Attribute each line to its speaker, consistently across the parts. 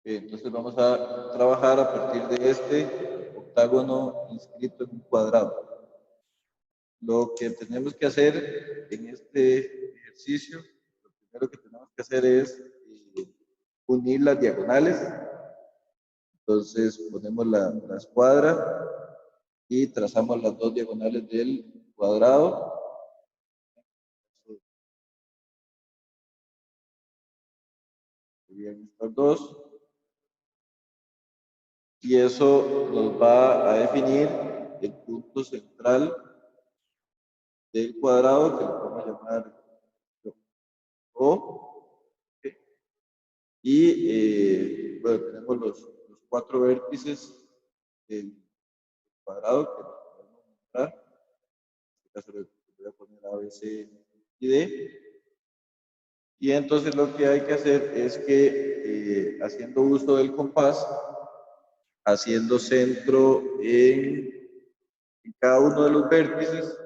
Speaker 1: Entonces vamos a trabajar a partir de este octágono inscrito en un cuadrado. Lo que tenemos que hacer en este ejercicio, lo primero que tenemos que hacer es unir las diagonales. Entonces ponemos la escuadra y trazamos las dos diagonales del cuadrado. Serían estas dos. Y eso nos va a definir el punto central del cuadrado, que lo vamos a llamar O. ¿Okay? Y bueno, tenemos los cuatro vértices del cuadrado que nos podemos mostrar. En este caso le voy a poner A, B, C y D. Y entonces lo que hay que hacer es que haciendo uso del compás, haciendo centro en cada uno de los vértices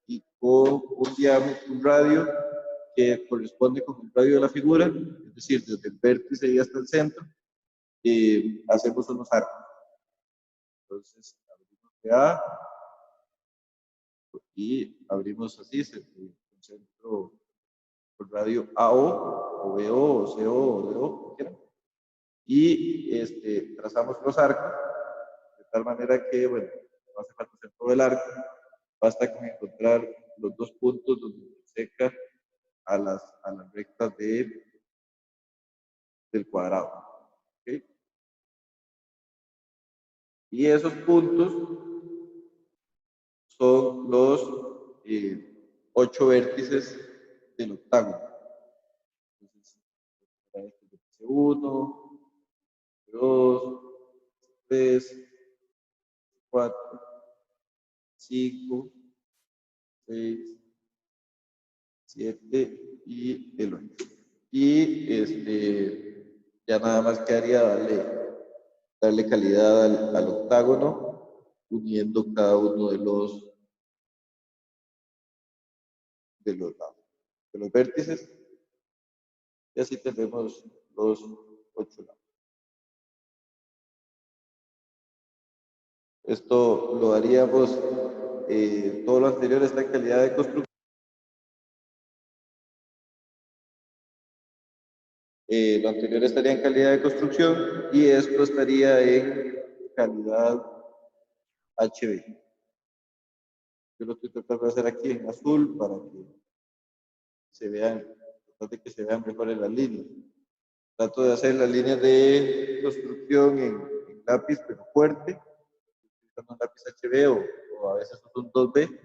Speaker 1: y con un diámetro, un radio que corresponde con el radio de la figura, es decir, desde el vértice y hasta el centro, hacemos unos arcos. Entonces, abrimos de A y abrimos así, un centro por radio AO, o BO, o CO, o DO, y trazamos los arcos de tal manera que, bueno, no hace falta hacer todo el arco, basta con encontrar los dos puntos donde se seca a las rectas del cuadrado. ¿Okay? Y esos puntos son los 8 vértices del octágono. Entonces, este vértice 1, 2, 3, 4, 5, 6, 7 y el 8. Y ya nada más quedaría darle calidad al octágono uniendo cada uno de los lados, de los vértices, y así tenemos los 8 lados. Esto lo haríamos, todo lo anterior está en calidad de construcción. Lo anterior estaría en calidad de construcción y esto estaría en calidad HB. Yo lo estoy tratando de hacer aquí en azul para que se vean, tratar de que se vean mejor en las líneas. Trato de hacer las líneas de construcción en lápiz, pero fuerte, utilizando un lápiz HB o a veces un 2B,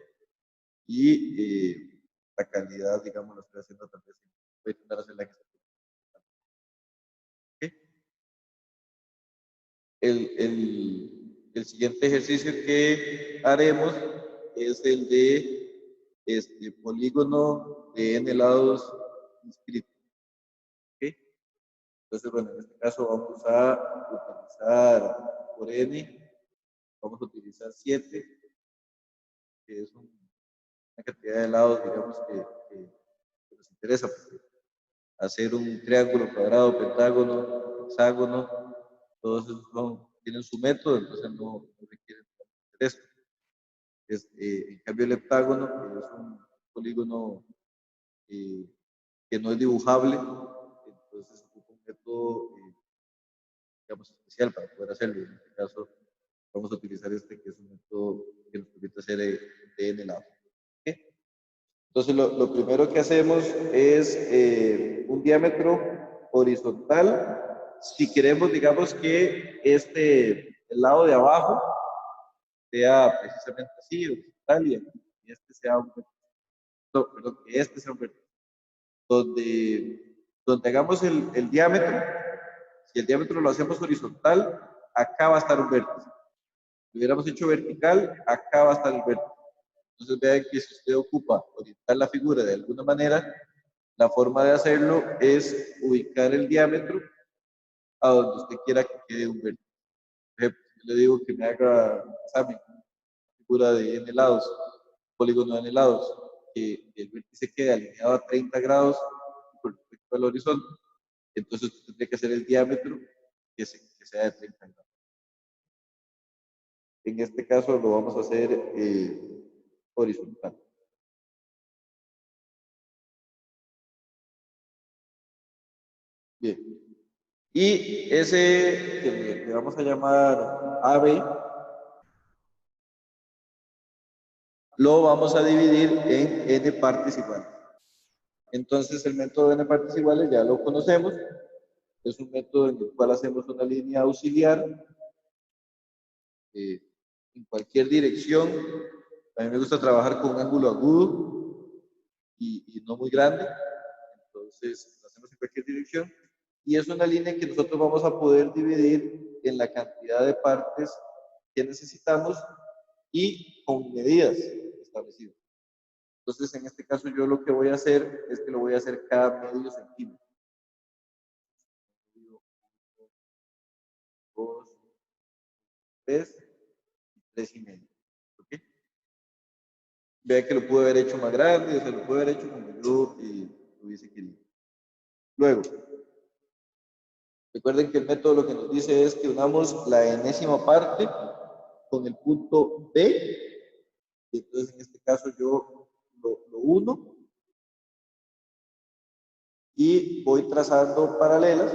Speaker 1: y la calidad, digamos, la estoy haciendo tal vez. Voy a intentar hacerla en esta. ¿Okay? El siguiente ejercicio que haremos es el de polígono de n lados inscritos. ¿Okay? Entonces, bueno, en este caso vamos a utilizar por n, vamos a utilizar 7, que es una cantidad de lados, digamos, que nos interesa. Hacer un triángulo, cuadrado, pentágono, hexágono, todos esos tienen su método, entonces no requieren hacer esto. En cambio, el heptágono, que es un polígono que no es dibujable, entonces ocupa un método, digamos, especial para poder hacerlo. En este caso, vamos a utilizar que es un método que nos permite hacer de n lados. ¿Okay? Entonces, lo primero que hacemos es un diámetro horizontal. Si queremos, digamos, que el lado de abajo sea precisamente así, horizontal, y este sea un vértice. No, perdón, que este sea un vértice. Donde hagamos el diámetro, si el diámetro lo hacemos horizontal, acá va a estar un vértice. Si lo hubiéramos hecho vertical, acá va a estar el vértice. Entonces vean que si usted ocupa orientar la figura de alguna manera, la forma de hacerlo es ubicar el diámetro a donde usted quiera que quede un vértice. Por ejemplo, si le digo que me haga una figura de n lados, polígono de n lados, que el vértice quede alineado a 30 grados con respecto al horizonte, entonces usted tendría que hacer el diámetro que sea de 30 grados. En este caso lo vamos a hacer horizontal. Bien. Y ese que le vamos a llamar AB, lo vamos a dividir en n partes iguales. Entonces el método de n partes iguales ya lo conocemos. Es un método en el cual hacemos una línea auxiliar en cualquier dirección. A mí me gusta trabajar con un ángulo agudo y no muy grande. Entonces lo hacemos en cualquier dirección. Y es una línea que nosotros vamos a poder dividir en la cantidad de partes que necesitamos y con medidas establecidas. Entonces, en este caso, yo lo que voy a hacer es que lo voy a hacer cada medio centímetro. 2, 3, 3,5. ¿Ok? Vea que lo pude haber hecho más grande, o sea, lo pude haber hecho como yo lo hubiese querido. Luego, recuerden que el método lo que nos dice es que unamos la enésima parte con el punto B. Y entonces, en este caso, yo lo uno y voy trazando paralelas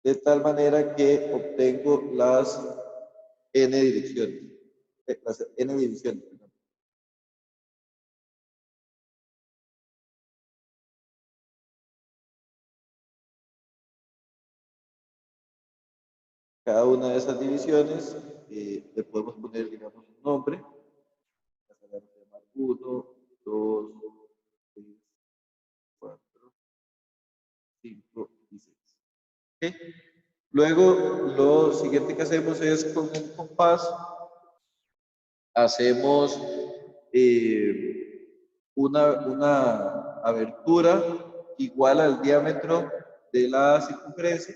Speaker 1: de tal manera que obtengo las n direcciones. Las n divisiones. Perdón. Cada una de esas divisiones le podemos poner, digamos, un nombre. Vamos a llamar 1, 2, 3, 4, 5 y 6. ¿Okay? Luego, lo siguiente que hacemos es con un compás, hacemos una abertura igual al diámetro de la circunferencia.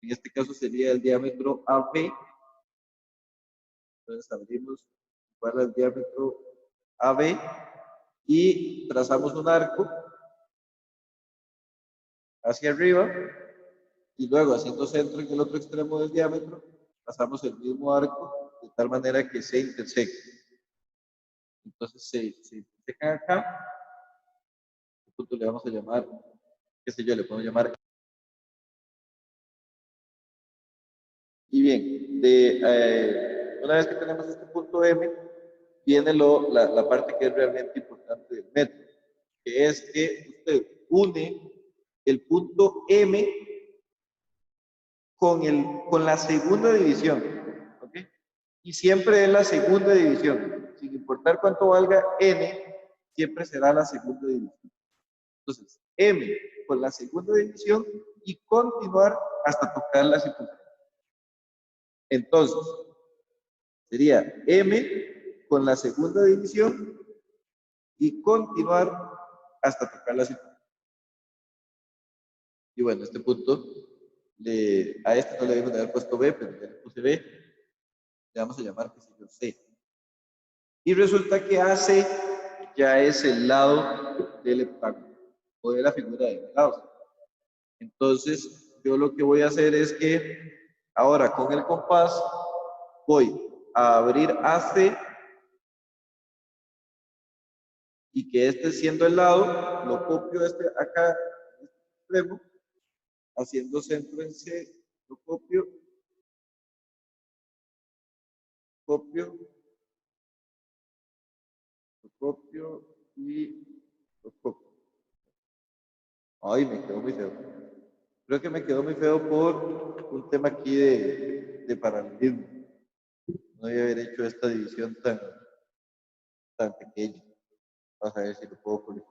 Speaker 1: En este caso sería el diámetro AB. Entonces abrimos igual al diámetro AB y trazamos un arco hacia arriba y luego haciendo centro en el otro extremo del diámetro, trazamos el mismo arco de tal manera que se interseque. Entonces se intersecan acá. Este punto le vamos a llamar, qué sé yo, le podemos llamar. Y bien, una vez que tenemos este punto M, viene la parte que es realmente importante del método, que es que usted une el punto M con la segunda división. ¿Okay? Y siempre es la segunda división. Sin importar cuánto valga N, siempre será la segunda división. Entonces, M con la segunda división y continuar hasta tocar la circunferencia. Entonces, sería M con la segunda división y continuar hasta tocar la circunferencia. Y bueno, este punto, a este no le debemos de haber puesto B, pero ya le puse B. Le vamos a llamar, qué sé yo, C. Y resulta que AC ya es el lado del heptágono o de la figura de lados. Entonces, yo lo que voy a hacer es que ahora con el compás voy a abrir AC y que este siendo el lado, lo copio este acá, en este extremo, haciendo centro en C, lo copio, copio, lo copio y lo copio. Ay, me quedó muy feo. Creo que me quedó muy feo por un tema aquí de paralelismo. No debía haber hecho esta división tan pequeña. Vamos a ver si lo puedo corregir.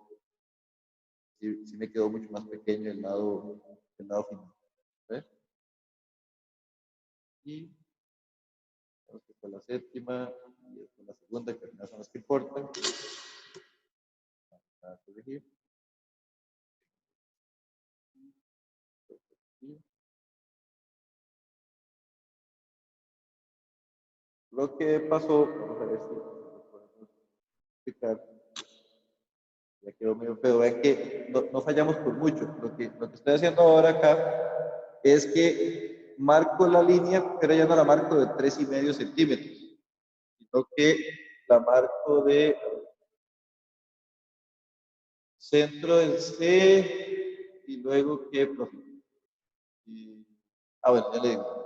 Speaker 1: Sí me quedó mucho más pequeño el lado final. ¿Ves? Y esta es la séptima y esta es la segunda, que al final son las que importan. Vamos a corregir. Lo que pasó, vamos a ver si lo podemos explicar. Ya quedó medio feo. Vean que no fallamos por mucho. Lo que estoy haciendo ahora acá es que marco la línea, pero ya no la marco de 3,5 centímetros, sino que la marco de centro en C y luego que, profe. Bueno, ya le digo.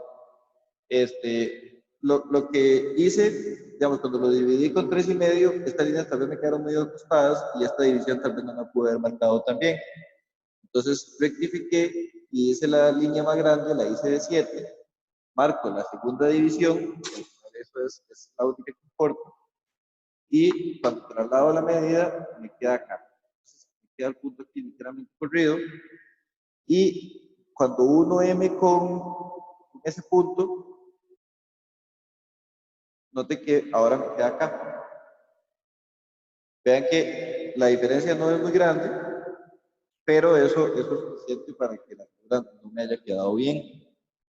Speaker 1: Lo que hice, digamos, cuando lo dividí con 3,5, estas líneas tal vez me quedaron medio acostadas y esta división tal vez no la pude haber marcado también. Entonces rectifiqué y hice la línea más grande, la hice de 7, marco la segunda división, eso es la única que importa, y cuando traslado la medida me queda acá. Entonces, me queda el punto aquí ligeramente corrido, y cuando uno M con ese punto, note que ahora me queda acá. Vean que la diferencia no es muy grande, pero eso es suficiente para que la figura no me haya quedado bien.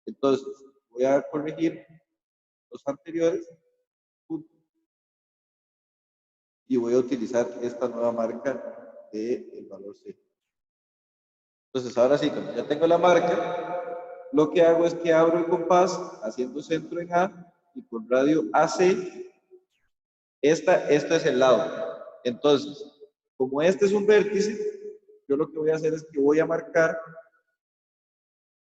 Speaker 1: Entonces, voy a corregir los anteriores puntos y voy a utilizar esta nueva marca del valor C. Entonces, ahora sí, cuando ya tengo la marca, lo que hago es que abro el compás haciendo centro en A y con radio AC, esto es el lado. Entonces, como este es un vértice, yo lo que voy a hacer es que voy a marcar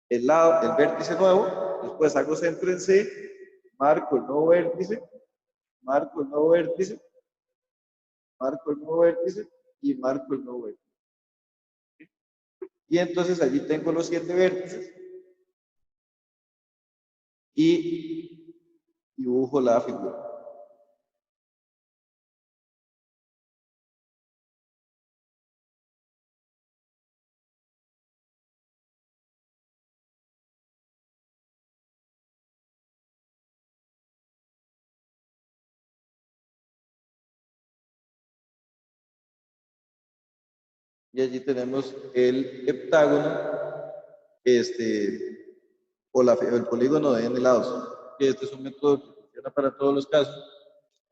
Speaker 1: el lado, el vértice nuevo, después hago centro en C, marco el nuevo vértice, marco el nuevo vértice, marco el nuevo vértice y marco el nuevo vértice. Y entonces allí tengo los 7 vértices y dibujo la figura. Y allí tenemos el heptágono, o el polígono de n lados. Este es un método que funciona para todos los casos.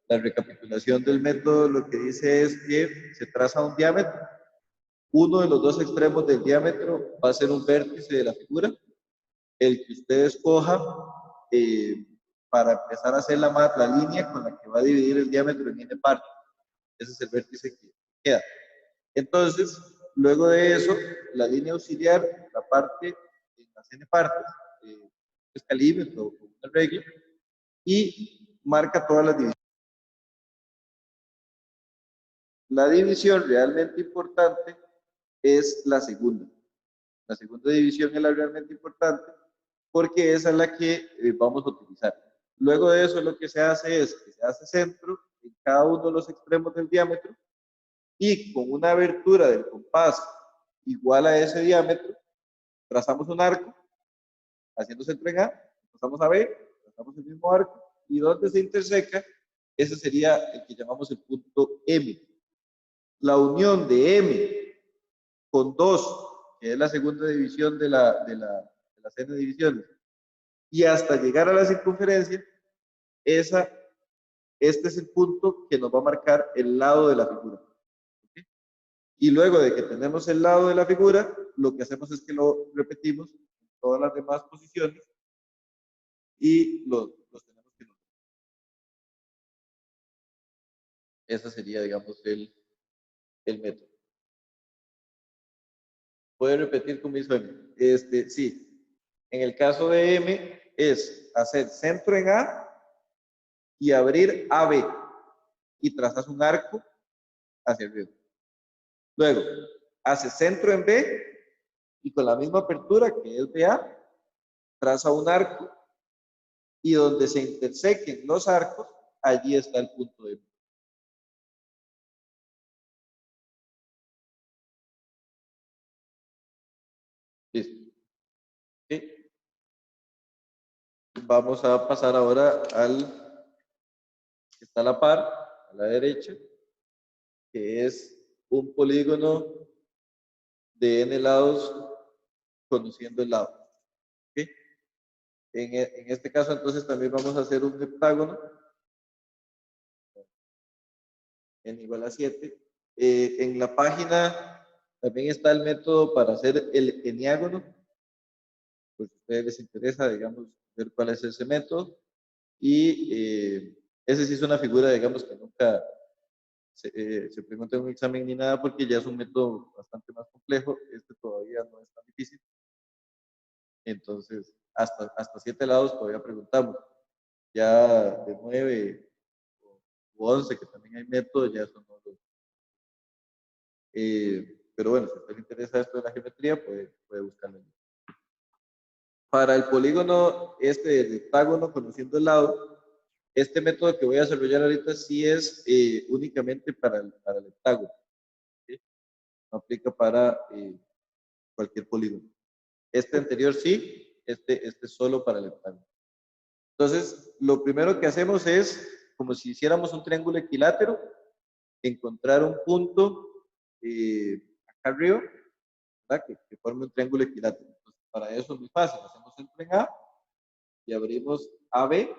Speaker 1: La recapitulación del método lo que dice es que se traza un diámetro. Uno de los dos extremos del diámetro va a ser un vértice de la figura. El que usted escoja eh, para empezar a hacer la línea con la que va a dividir el diámetro en n partes. Ese es el vértice que queda. Entonces, luego de eso, la línea auxiliar, la parte en las n partes, es calímetro o una regla, y marca todas las divisiones. La división realmente importante es la segunda. La segunda división es la realmente importante porque esa es la que vamos a utilizar. Luego de eso lo que se hace es que se hace centro en cada uno de los extremos del diámetro y con una abertura del compás igual a ese diámetro, trazamos un arco, haciendo centro en A, pasamos a B, trazamos el mismo arco y donde se interseca, ese sería el que llamamos el punto M. La unión de M con 2, que es la segunda división de las n divisiones, y hasta llegar a la circunferencia, este es el punto que nos va a marcar el lado de la figura. ¿Okay? Y luego de que tenemos el lado de la figura, lo que hacemos es que lo repetimos en todas las demás posiciones y los tenemos que notar. Ese sería, digamos, el método. Puede repetir como hizo M. Sí. En el caso de M es hacer centro en A y abrir AB y trazas un arco hacia arriba. Luego, hace centro en B y con la misma apertura que es BA, traza un arco y donde se intersequen los arcos, allí está el punto M. Listo. ¿Sí? Vamos a pasar ahora al que está a la par, a la derecha, que es un polígono de n lados conociendo el lado. ¿Okay? En este caso, entonces, también vamos a hacer un heptágono n igual a 7, En la página también está el método para hacer el eniágono. Pues a ustedes les interesa, digamos, ver cuál es ese método. Y ese sí es una figura, digamos, que nunca se pregunta en un examen ni nada porque ya es un método bastante más complejo. Este todavía no es tan difícil. Entonces, hasta 7 lados todavía preguntamos. Ya de 9 u 11, que también hay métodos, ya son los. Pero bueno, si a usted le interesa esto de la geometría, puede buscarlo. Para el polígono, el hectágono, conociendo el lado, este método que voy a desarrollar ahorita sí es únicamente para el hectágono. ¿Sí? No aplica para cualquier polígono. Este anterior sí, este es solo para el hectágono. Entonces, lo primero que hacemos es, como si hiciéramos un triángulo equilátero, encontrar un punto acá arriba, ¿verdad? Que forme un triángulo equilátero. Entonces, para eso es muy fácil. Hacemos centro en A y abrimos AB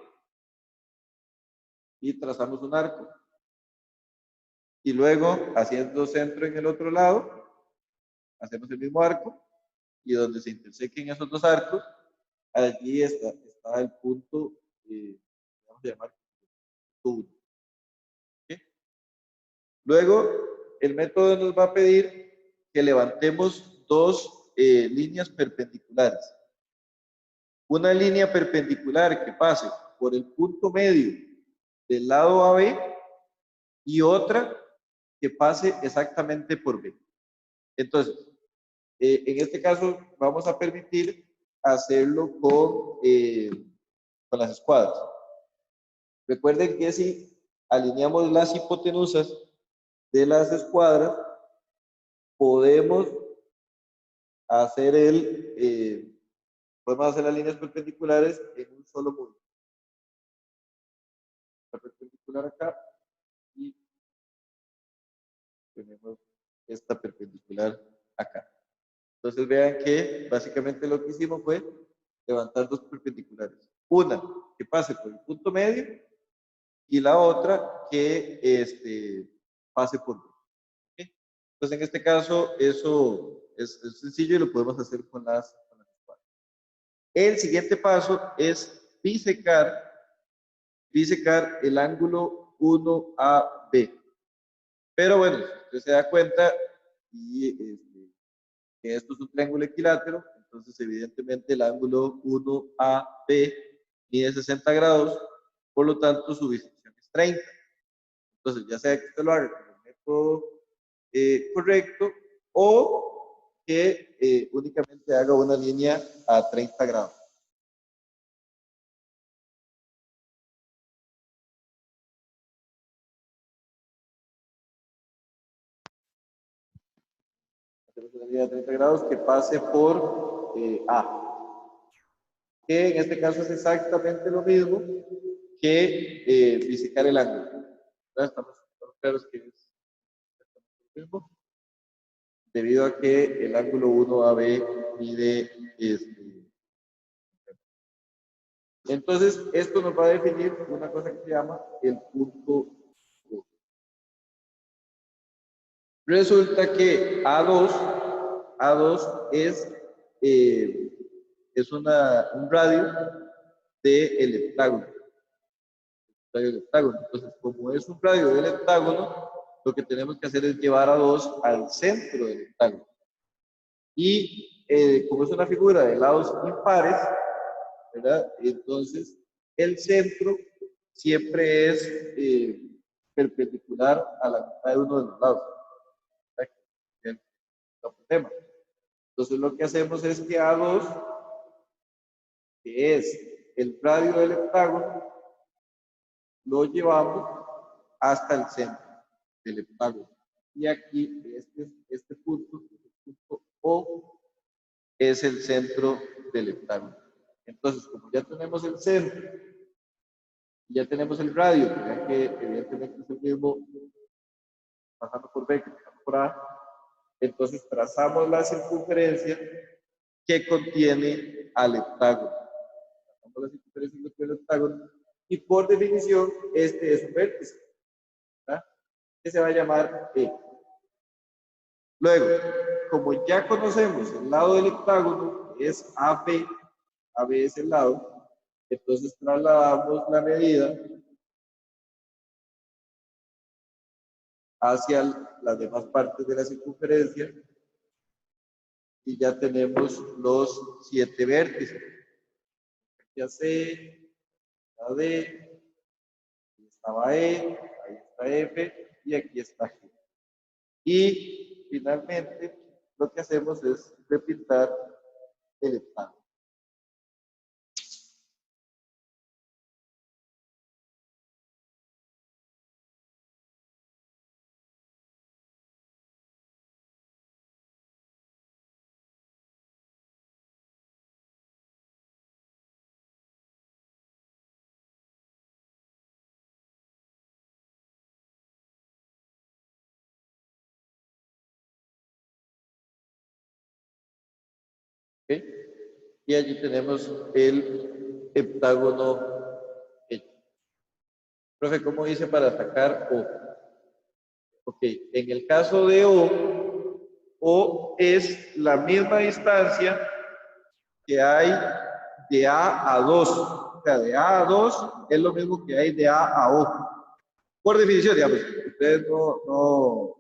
Speaker 1: y trazamos un arco. Y luego, haciendo centro en el otro lado, hacemos el mismo arco y donde se intersequen esos dos arcos, allí está el punto, vamos a llamar punto 1. ¿Sí? Luego, el método nos va a pedir que levantemos dos líneas perpendiculares. Una línea perpendicular que pase por el punto medio del lado AB y otra que pase exactamente por B. Entonces, en este caso vamos a permitir hacerlo con las escuadras. Recuerden que si alineamos las hipotenusas de las escuadras, podemos hacer podemos hacer las líneas perpendiculares en un solo movimiento. La perpendicular acá y tenemos esta perpendicular acá. Entonces vean que básicamente lo que hicimos fue levantar dos perpendiculares. Una que pase por el punto medio y la otra que pase por B. ¿Okay? Entonces en este caso eso es sencillo y lo podemos hacer con las escuadras. El siguiente paso es bisecar el ángulo 1AB. Pero bueno, si usted se da cuenta y que esto es un triángulo equilátero, entonces evidentemente el ángulo 1AB mide 60 grados, por lo tanto su bisección es 30. Entonces ya sea que usted lo haga con el método correcto o que únicamente haga una línea a 30 grados. Hacemos una línea a 30 grados que pase por A. Que en este caso es exactamente lo mismo que bisecar el ángulo. Estamos claros que es lo mismo, debido a que el ángulo 1AB mide Entonces, esto nos va a definir una cosa que se llama el punto 2. Resulta que A2 es un radio del heptágono. Entonces, como es un radio del heptágono, lo que tenemos que hacer es llevar a 2 al centro del heptágono. Y como es una figura de lados impares, ¿verdad? Entonces, el centro siempre es perpendicular a la mitad de uno de los lados. Entonces, lo que hacemos es que A2, que es el radio del heptágono, lo llevamos hasta el centro del heptágono. Y aquí, este punto, el punto O, es el centro del heptágono. Entonces, como ya tenemos el centro, ya tenemos el radio, que evidentemente es el mismo pasando por B que pasando por A, entonces trazamos la circunferencia que contiene al heptágono. Trazamos la circunferencia que contiene al heptágono y por definición este es un vértice, ¿verdad? Que se va a llamar E. Luego, como ya conocemos el lado del hectágono, que es AB, AB es el lado, entonces trasladamos la medida hacia las demás partes de la circunferencia y ya tenemos los 7 vértices. Aquí está C, está D, aquí estaba E, ahí está F y aquí está G. Y finalmente lo que hacemos es repintar el hectágono. ¿Okay? Y allí tenemos el heptágono hecho. Profe, ¿cómo hice para sacar O? Ok, en el caso de O es la misma distancia que hay de A a 2. O sea, de A a 2 es lo mismo que hay de A a O. Por definición, digamos, ustedes no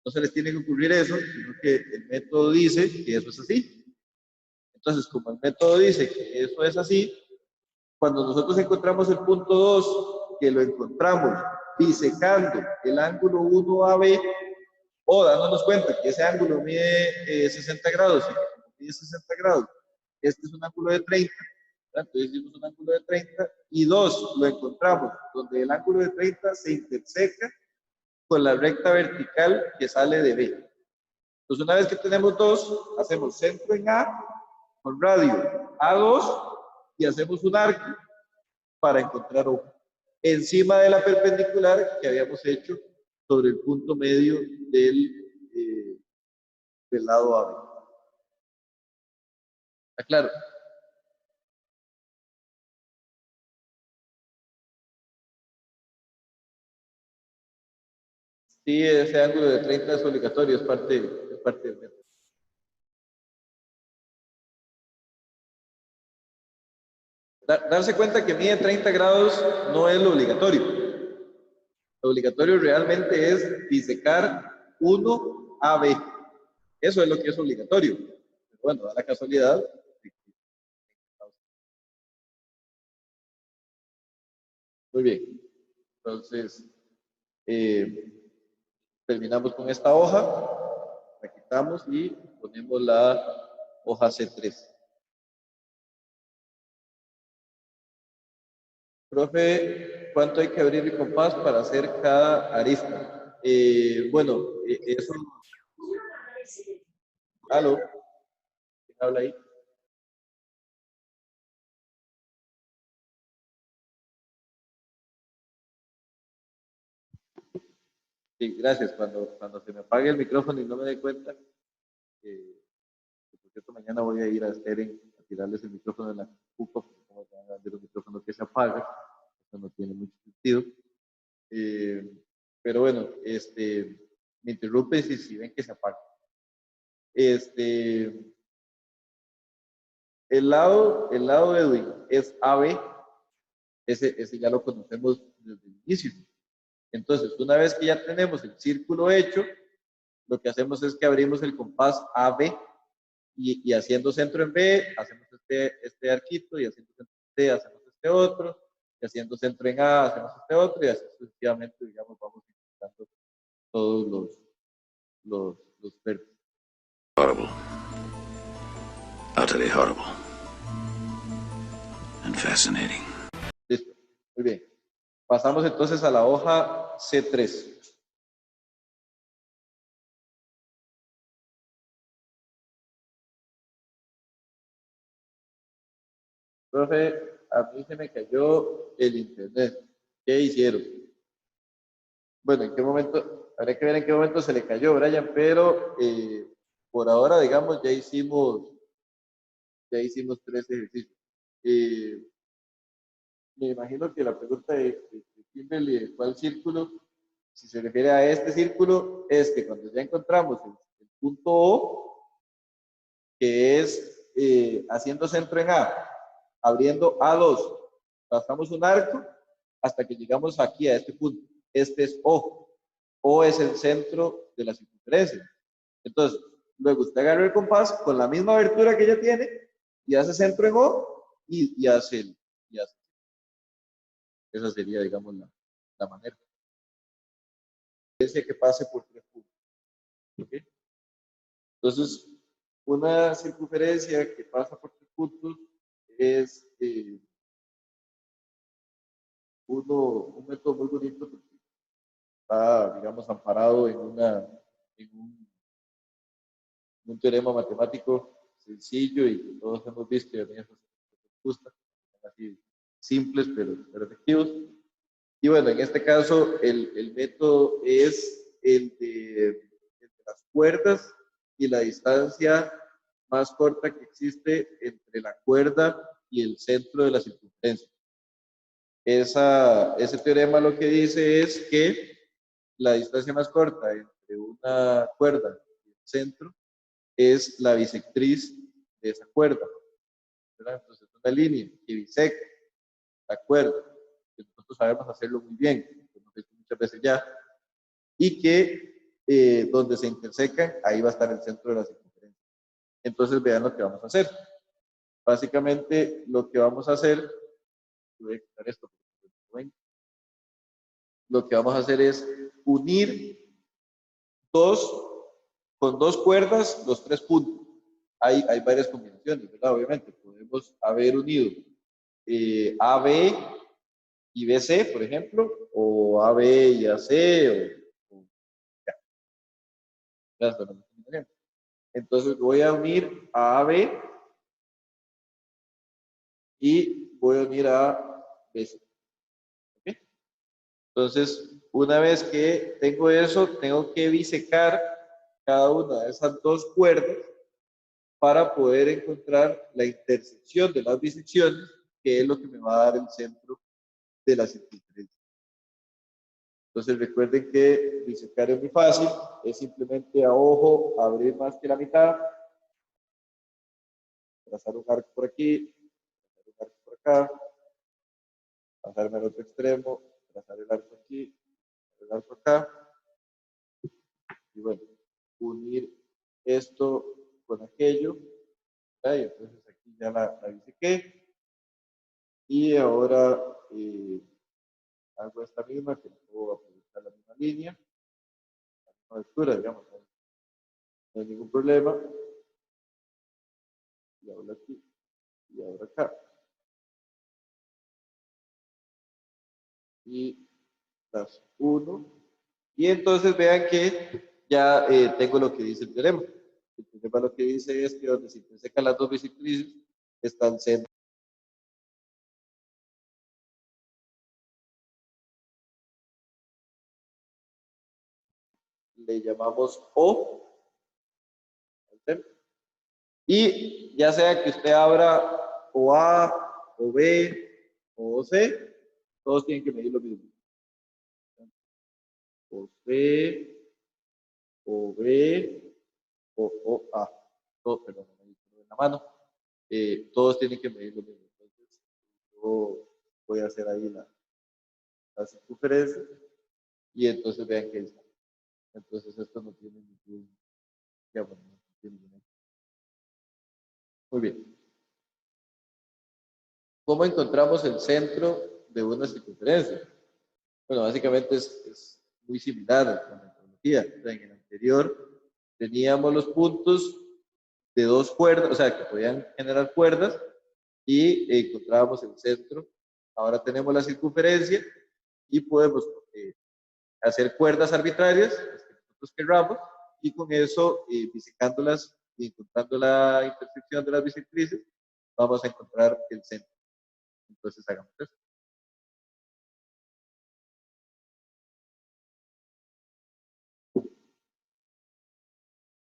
Speaker 1: se les tiene que ocurrir eso, sino que el método dice que eso es así. Entonces, como el método dice que eso es así, cuando nosotros encontramos el punto 2, que lo encontramos disecando el ángulo 1AB, o dándonos cuenta que ese ángulo mide 60 grados, y mide 60 grados, este es un ángulo de 30, entonces hicimos un ángulo de 30, y 2 lo encontramos donde el ángulo de 30 se interseca con la recta vertical que sale de B. Entonces, una vez que tenemos 2, hacemos centro en A, con radio A2, y hacemos un arco para encontrar O, encima de la perpendicular que habíamos hecho sobre el punto medio del lado AB. ¿Está claro? Sí, ese ángulo de 30 es obligatorio, es parte del método. Darse cuenta que mide 30 grados no es lo obligatorio. Lo obligatorio realmente es disecar 1 AB. Eso es lo que es obligatorio. Pero bueno, da la casualidad. Muy bien. Entonces, terminamos con esta hoja, la quitamos y ponemos la hoja C3. Profe, ¿cuánto hay que abrir el compás para hacer cada arista? Bueno, eso... ¿Aló? ¿Quién habla ahí? Sí, gracias. Cuando se me apague el micrófono y no me dé cuenta, por cierto, mañana voy a ir a Steren a tirarles el micrófono en la cupa, porque como van a ver un micrófono que se apaga, eso no tiene mucho sentido. Pero bueno, me interrumpen si ven que se apaga. El lado de Edwin es AB, ese ya lo conocemos desde el inicio. Entonces, una vez que ya tenemos el círculo hecho, lo que hacemos es que abrimos el compás AB y haciendo centro en B, hacemos este arquito, y haciendo centro en C, hacemos este otro, y haciendo centro en A, hacemos este otro, y así sucesivamente, digamos, vamos intentando todos los vértices.
Speaker 2: Horrible. Utterly horrible. And fascinating.
Speaker 1: Listo, muy bien. Pasamos entonces a la hoja C3. Profe, a mí se me cayó el internet. ¿Qué hicieron? Bueno, ¿en qué momento? Habría que ver en qué momento se le cayó, Brian, pero por ahora, digamos, ya hicimos 3 ejercicios. Me imagino que la pregunta de Kimberly, ¿de cuál círculo? Si se refiere a este círculo, es que cuando ya encontramos punto O, que es haciendo centro en A, abriendo A2, trazamos un arco hasta que llegamos aquí a este punto. Este es O. O es el centro de la circunferencia. Entonces, luego usted agarra el compás con la misma abertura que ya tiene y hace centro en O y hace el. Esa sería, digamos, la manera. Que pase por 3 puntos. ¿Okay? Entonces, una circunferencia que pasa por 3 puntos es un método muy bonito porque está, digamos, amparado en un teorema matemático sencillo y que todos hemos visto y a mí eso me gusta, así simples pero efectivos. Y bueno, en este caso el método es el de las cuerdas y la distancia más corta que existe entre la cuerda y el centro de la circunferencia. Ese teorema lo que dice es que la distancia más corta entre una cuerda y el centro es la bisectriz de esa cuerda, ¿verdad? Entonces, es una línea que bisecta la cuerda, que nosotros sabemos hacerlo muy bien, lo hemos visto muchas veces ya, y que donde se intersecan, ahí va a estar el centro de la circunferencia. Entonces, vean lo que vamos a hacer. Básicamente, lo que vamos a hacer, voy a quitar esto, lo que vamos a hacer es unir con dos cuerdas los 3 puntos. Hay varias combinaciones, ¿verdad? Obviamente, podemos haber unido AB y BC, por ejemplo, o AB y AC, ya. Entonces voy a unir a AB y voy a unir a BC. ¿Okay? Entonces, una vez que tengo eso, tengo que bisecar cada una de esas 2 cuerdas para poder encontrar la intersección de las bisecciones, que es lo que me va a dar el centro de la circunferencia. Entonces recuerden que disecar es muy fácil, es simplemente a ojo abrir más que la mitad, trazar un arco por aquí, trazar un arco por acá, pasarme al otro extremo, trazar el arco aquí, el arco acá, y bueno, unir esto con aquello, ¿verdad? Y entonces aquí ya la disequé, y ahora hago esta misma, que puedo aprovechar la misma línea, la misma altura, digamos, no hay ningún problema, y ahora aquí, y ahora acá. Y las 1. Y entonces vean que ya tengo lo que dice el teorema. El teorema lo que dice es que donde se intersecan las 2 bisectrices está el centro. Le llamamos O al centro. Y ya sea que usted abra o A, o B, o C, todos tienen que medir lo mismo. O C, o B, o A. Todo, perdón, en la mano. Todos tienen que medir lo mismo. Entonces, yo voy a hacer ahí la circunferencia y entonces vean que está. Entonces, esto no tiene ningún. Ya, bueno, no tiene ningún. Muy bien. ¿Cómo encontramos el centro de una circunferencia? Bueno, básicamente es muy similar a la metodología. En el anterior teníamos los puntos de 2 cuerdas, o sea, que podían generar cuerdas, y encontrábamos el centro. Ahora tenemos la circunferencia y podemos hacer cuerdas arbitrarias, las que nosotros queramos, y con eso, bisecándolas y encontrando la intersección de las bisectrices, vamos a encontrar el centro. Entonces, hagamos eso.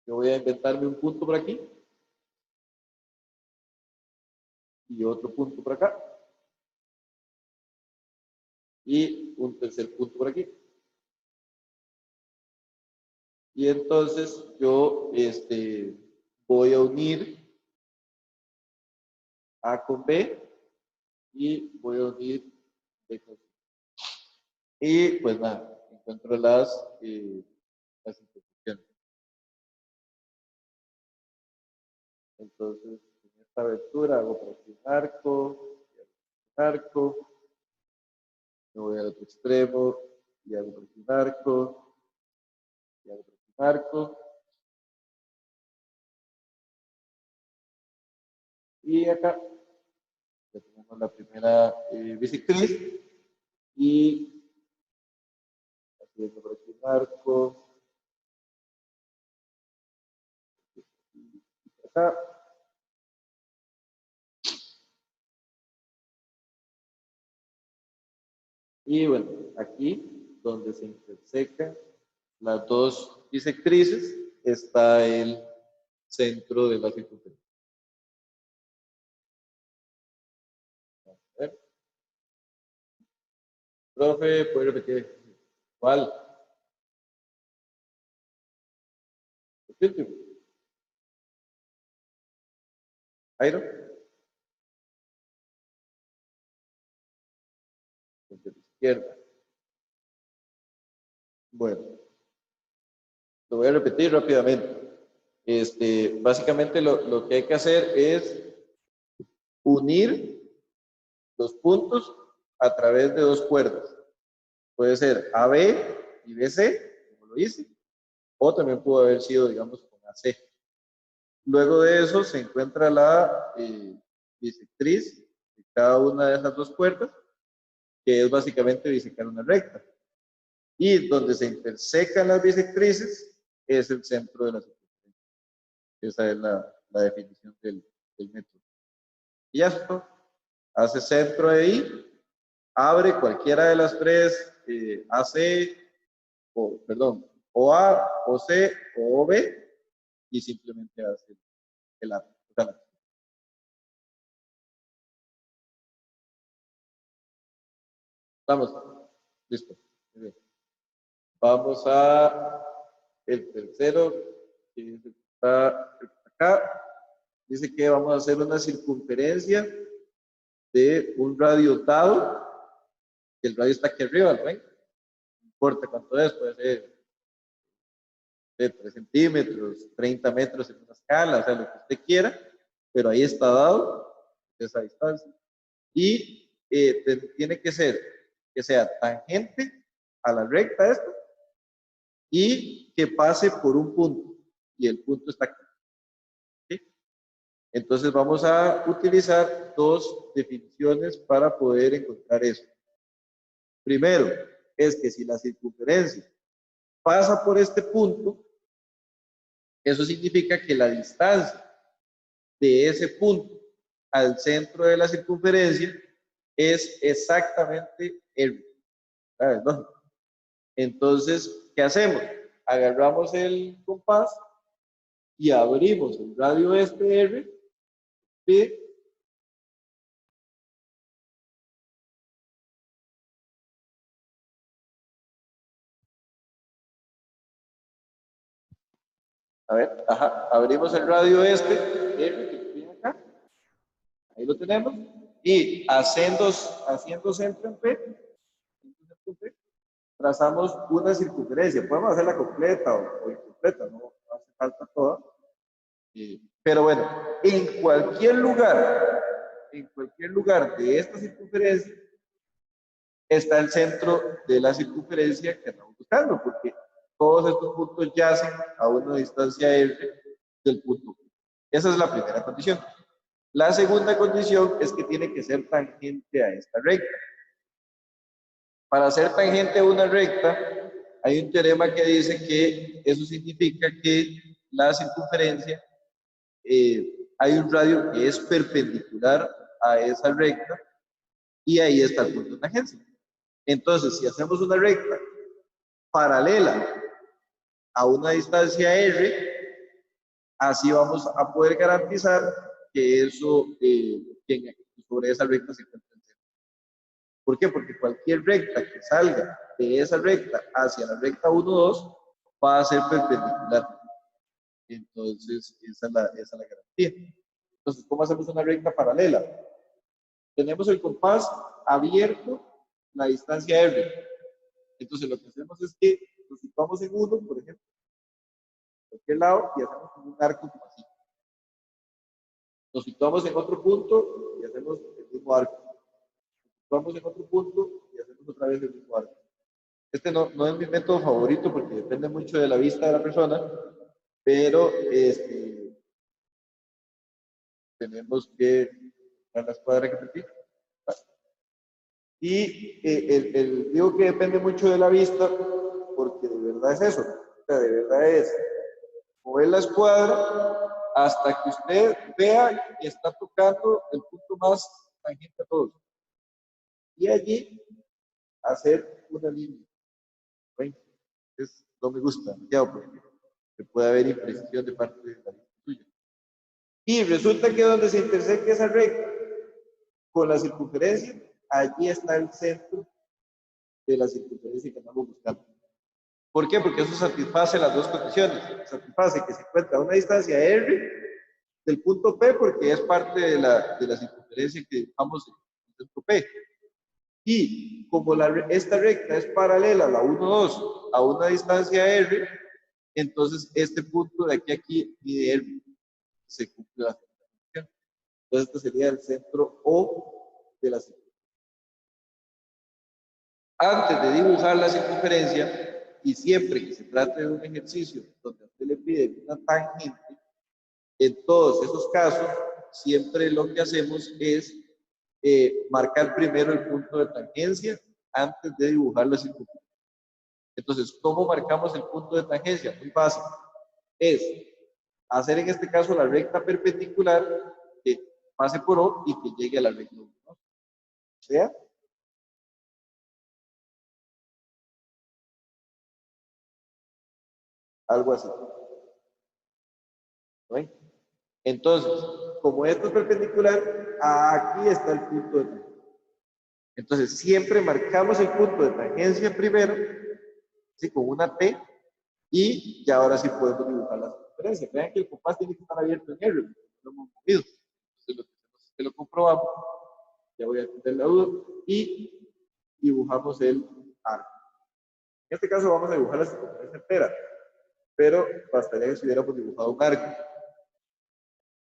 Speaker 1: Yo voy a inventarme un punto por aquí y otro punto por acá y un tercer punto por aquí Y entonces yo voy a unir A con B y voy a unir B con C. Y pues nada, encuentro las intersecciones. Entonces, en esta abertura hago por aquí un arco, me voy al otro extremo y hago por aquí un arco, y hago por aquí un arco. Y acá ya tenemos la primera bisectriz y haciendo por aquí un arco, y acá. Y bueno, aquí donde se intersecan las dos bisectrices está el centro de la circunferencia. Vamos a ver. Profe, ¿puede repetir? ¿Cuál? Jairo. De la izquierda. Bueno, lo voy a repetir rápidamente. Básicamente lo que hay que hacer es unir los puntos a través de dos cuerdas. Puede ser AB y BC, como lo hice, o también pudo haber sido, digamos, con AC. Luego de eso se encuentra la bisectriz de cada una de esas dos cuerdas, que es básicamente bisecar una recta. Y donde se intersecan las bisectrices es el centro de la circunferencia. Esa es la definición del método. Y ya está. Hace centro ahí, abre cualquiera de las tres AC, o A, o C, o B, y simplemente hace el arco. Vamos, listo. Muy bien. Vamos a el tercero, que está acá. Dice que vamos a hacer una circunferencia de un radio dado, que el radio está aquí arriba, ¿no? No importa cuánto es, puede ser de 3 centímetros, 30 metros en una escala, o sea, lo que usted quiera, pero ahí está dado esa distancia. Y tiene que ser que sea tangente a la recta esta y que pase por un punto, y el punto está aquí. ¿Sí? Entonces vamos a utilizar dos definiciones para poder encontrar eso. Primero, es que si la circunferencia pasa por este punto, eso significa que la distancia de ese punto al centro de la circunferencia es exactamente R. ¿Sabes? ¿No? Entonces, ¿qué hacemos? Agarramos el compás y abrimos el radio este R y a ver, ajá, abrimos el radio este R que tiene acá, ahí lo tenemos, y haciendo centro en P, trazamos una circunferencia. Podemos hacerla completa o incompleta, no hace falta toda. Pero bueno, en cualquier lugar de esta circunferencia está el centro de la circunferencia que estamos buscando, porque todos estos puntos yacen a una distancia R del punto. Esa es la primera condición. La segunda condición es que tiene que ser tangente a esta recta. Para ser tangente a una recta, hay un teorema que dice que eso significa que la circunferencia, hay un radio que es perpendicular a esa recta y ahí está el punto de tangencia. Entonces, si hacemos una recta paralela a una distancia R, así vamos a poder garantizar que eso, que sobre esa recta se encuentra el centro. ¿Por qué? Porque cualquier recta que salga de esa recta hacia la recta 1, 2, va a ser perpendicular. Entonces, esa es la garantía. Entonces, ¿cómo hacemos una recta paralela? Tenemos el compás abierto, la distancia R. Entonces, lo que hacemos es que nos situamos en uno, por ejemplo, en cualquier lado, y hacemos como un arco como así. Nos situamos en otro punto y hacemos el mismo arco. Nos situamos en otro punto y hacemos otra vez el mismo arco. Este no es mi método favorito porque depende mucho de la vista de la persona, pero tenemos que dar la escuadra que repetir. Y digo que depende mucho de la vista porque de verdad es eso. O sea, de verdad es mover la escuadra hasta que usted vea que está tocando el punto más tangente a todos. Y allí hacer una línea. ¿Ven? No me gusta demasiado porque puede haber imprecisión de parte de la línea suya. Y resulta que donde se interseca esa recta con la circunferencia, allí está el centro de la circunferencia que estamos buscando. ¿Por qué? Porque eso satisface las dos condiciones. Satisface que se encuentra a una distancia R del punto P porque es parte de la circunferencia que dibujamos en el centro P. Y como esta recta es paralela a la 1, 2 a una distancia R, entonces este punto de aquí a aquí mide R. Se cumple la circunferencia. Entonces este sería el centro O de la circunferencia. Antes de dibujar la circunferencia, y siempre que se trate de un ejercicio donde a usted le pide una tangente, en todos esos casos, siempre lo que hacemos es marcar primero el punto de tangencia antes de dibujar la circunferencia. Entonces, ¿cómo marcamos el punto de tangencia? Muy fácil. Es hacer en este caso la recta perpendicular que pase por O y que llegue a la recta 1. ¿No? O sea, algo así. ¿Ven? Entonces, como esto es perpendicular, aquí está el punto de tangencia. Entonces, siempre marcamos el punto de tangencia primero, ¿sí? Con una T, y ya ahora sí podemos dibujar la circunferencia. Vean que el compás tiene que estar abierto en R, lo hemos movido. Entonces, lo que hacemos es que lo comprobamos, ya voy a quitar la duda, y dibujamos el arco. En este caso vamos a dibujar la circunferencia entera, pero bastaría que si hubiéramos dibujado un arco.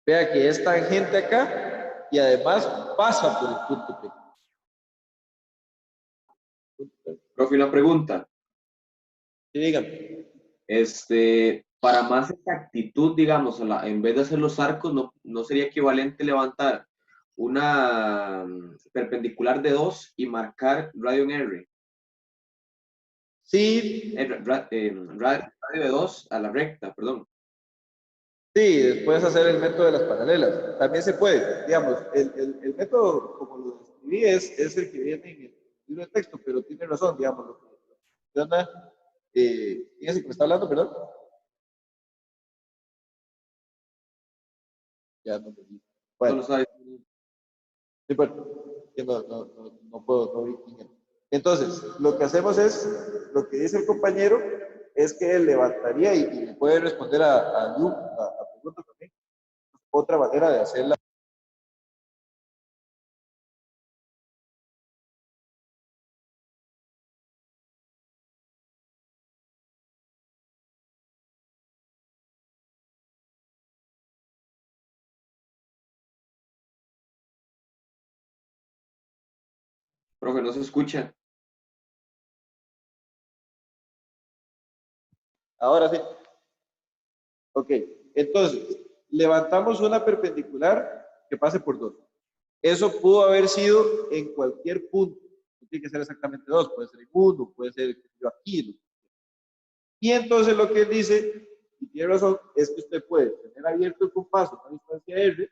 Speaker 1: Vea que es tangente acá y además pasa por el punto P.
Speaker 3: Profe, una pregunta.
Speaker 1: Sí, díganme.
Speaker 3: Para más exactitud, digamos, en vez de hacer los arcos, ¿no sería equivalente levantar una perpendicular de 2 y marcar radio en R?
Speaker 1: Sí.
Speaker 3: Radio de 2 a la recta, perdón.
Speaker 1: Sí, después hacer el método de las paralelas. También se puede, digamos, el método, como lo describí, es el que viene en el libro de texto, pero tiene razón, digamos, lo que funciona. Fíjense que me está hablando, perdón. Ya no me digo. Bueno,
Speaker 3: No lo sabes.
Speaker 1: sí, bueno, que no puedo, no vi quién era. Entonces, lo que hacemos es, lo que dice el compañero, es que él levantaría y le puede responder a pregunta también. Otra manera de hacerla.
Speaker 3: Profe, no se escucha.
Speaker 1: Ahora sí. Ok, entonces, levantamos una perpendicular que pase por 2. Eso pudo haber sido en cualquier punto. No tiene que ser exactamente 2, puede ser en 1, puede ser aquí. Y entonces lo que él dice, y tiene razón, es que usted puede tener abierto el compás a una distancia R,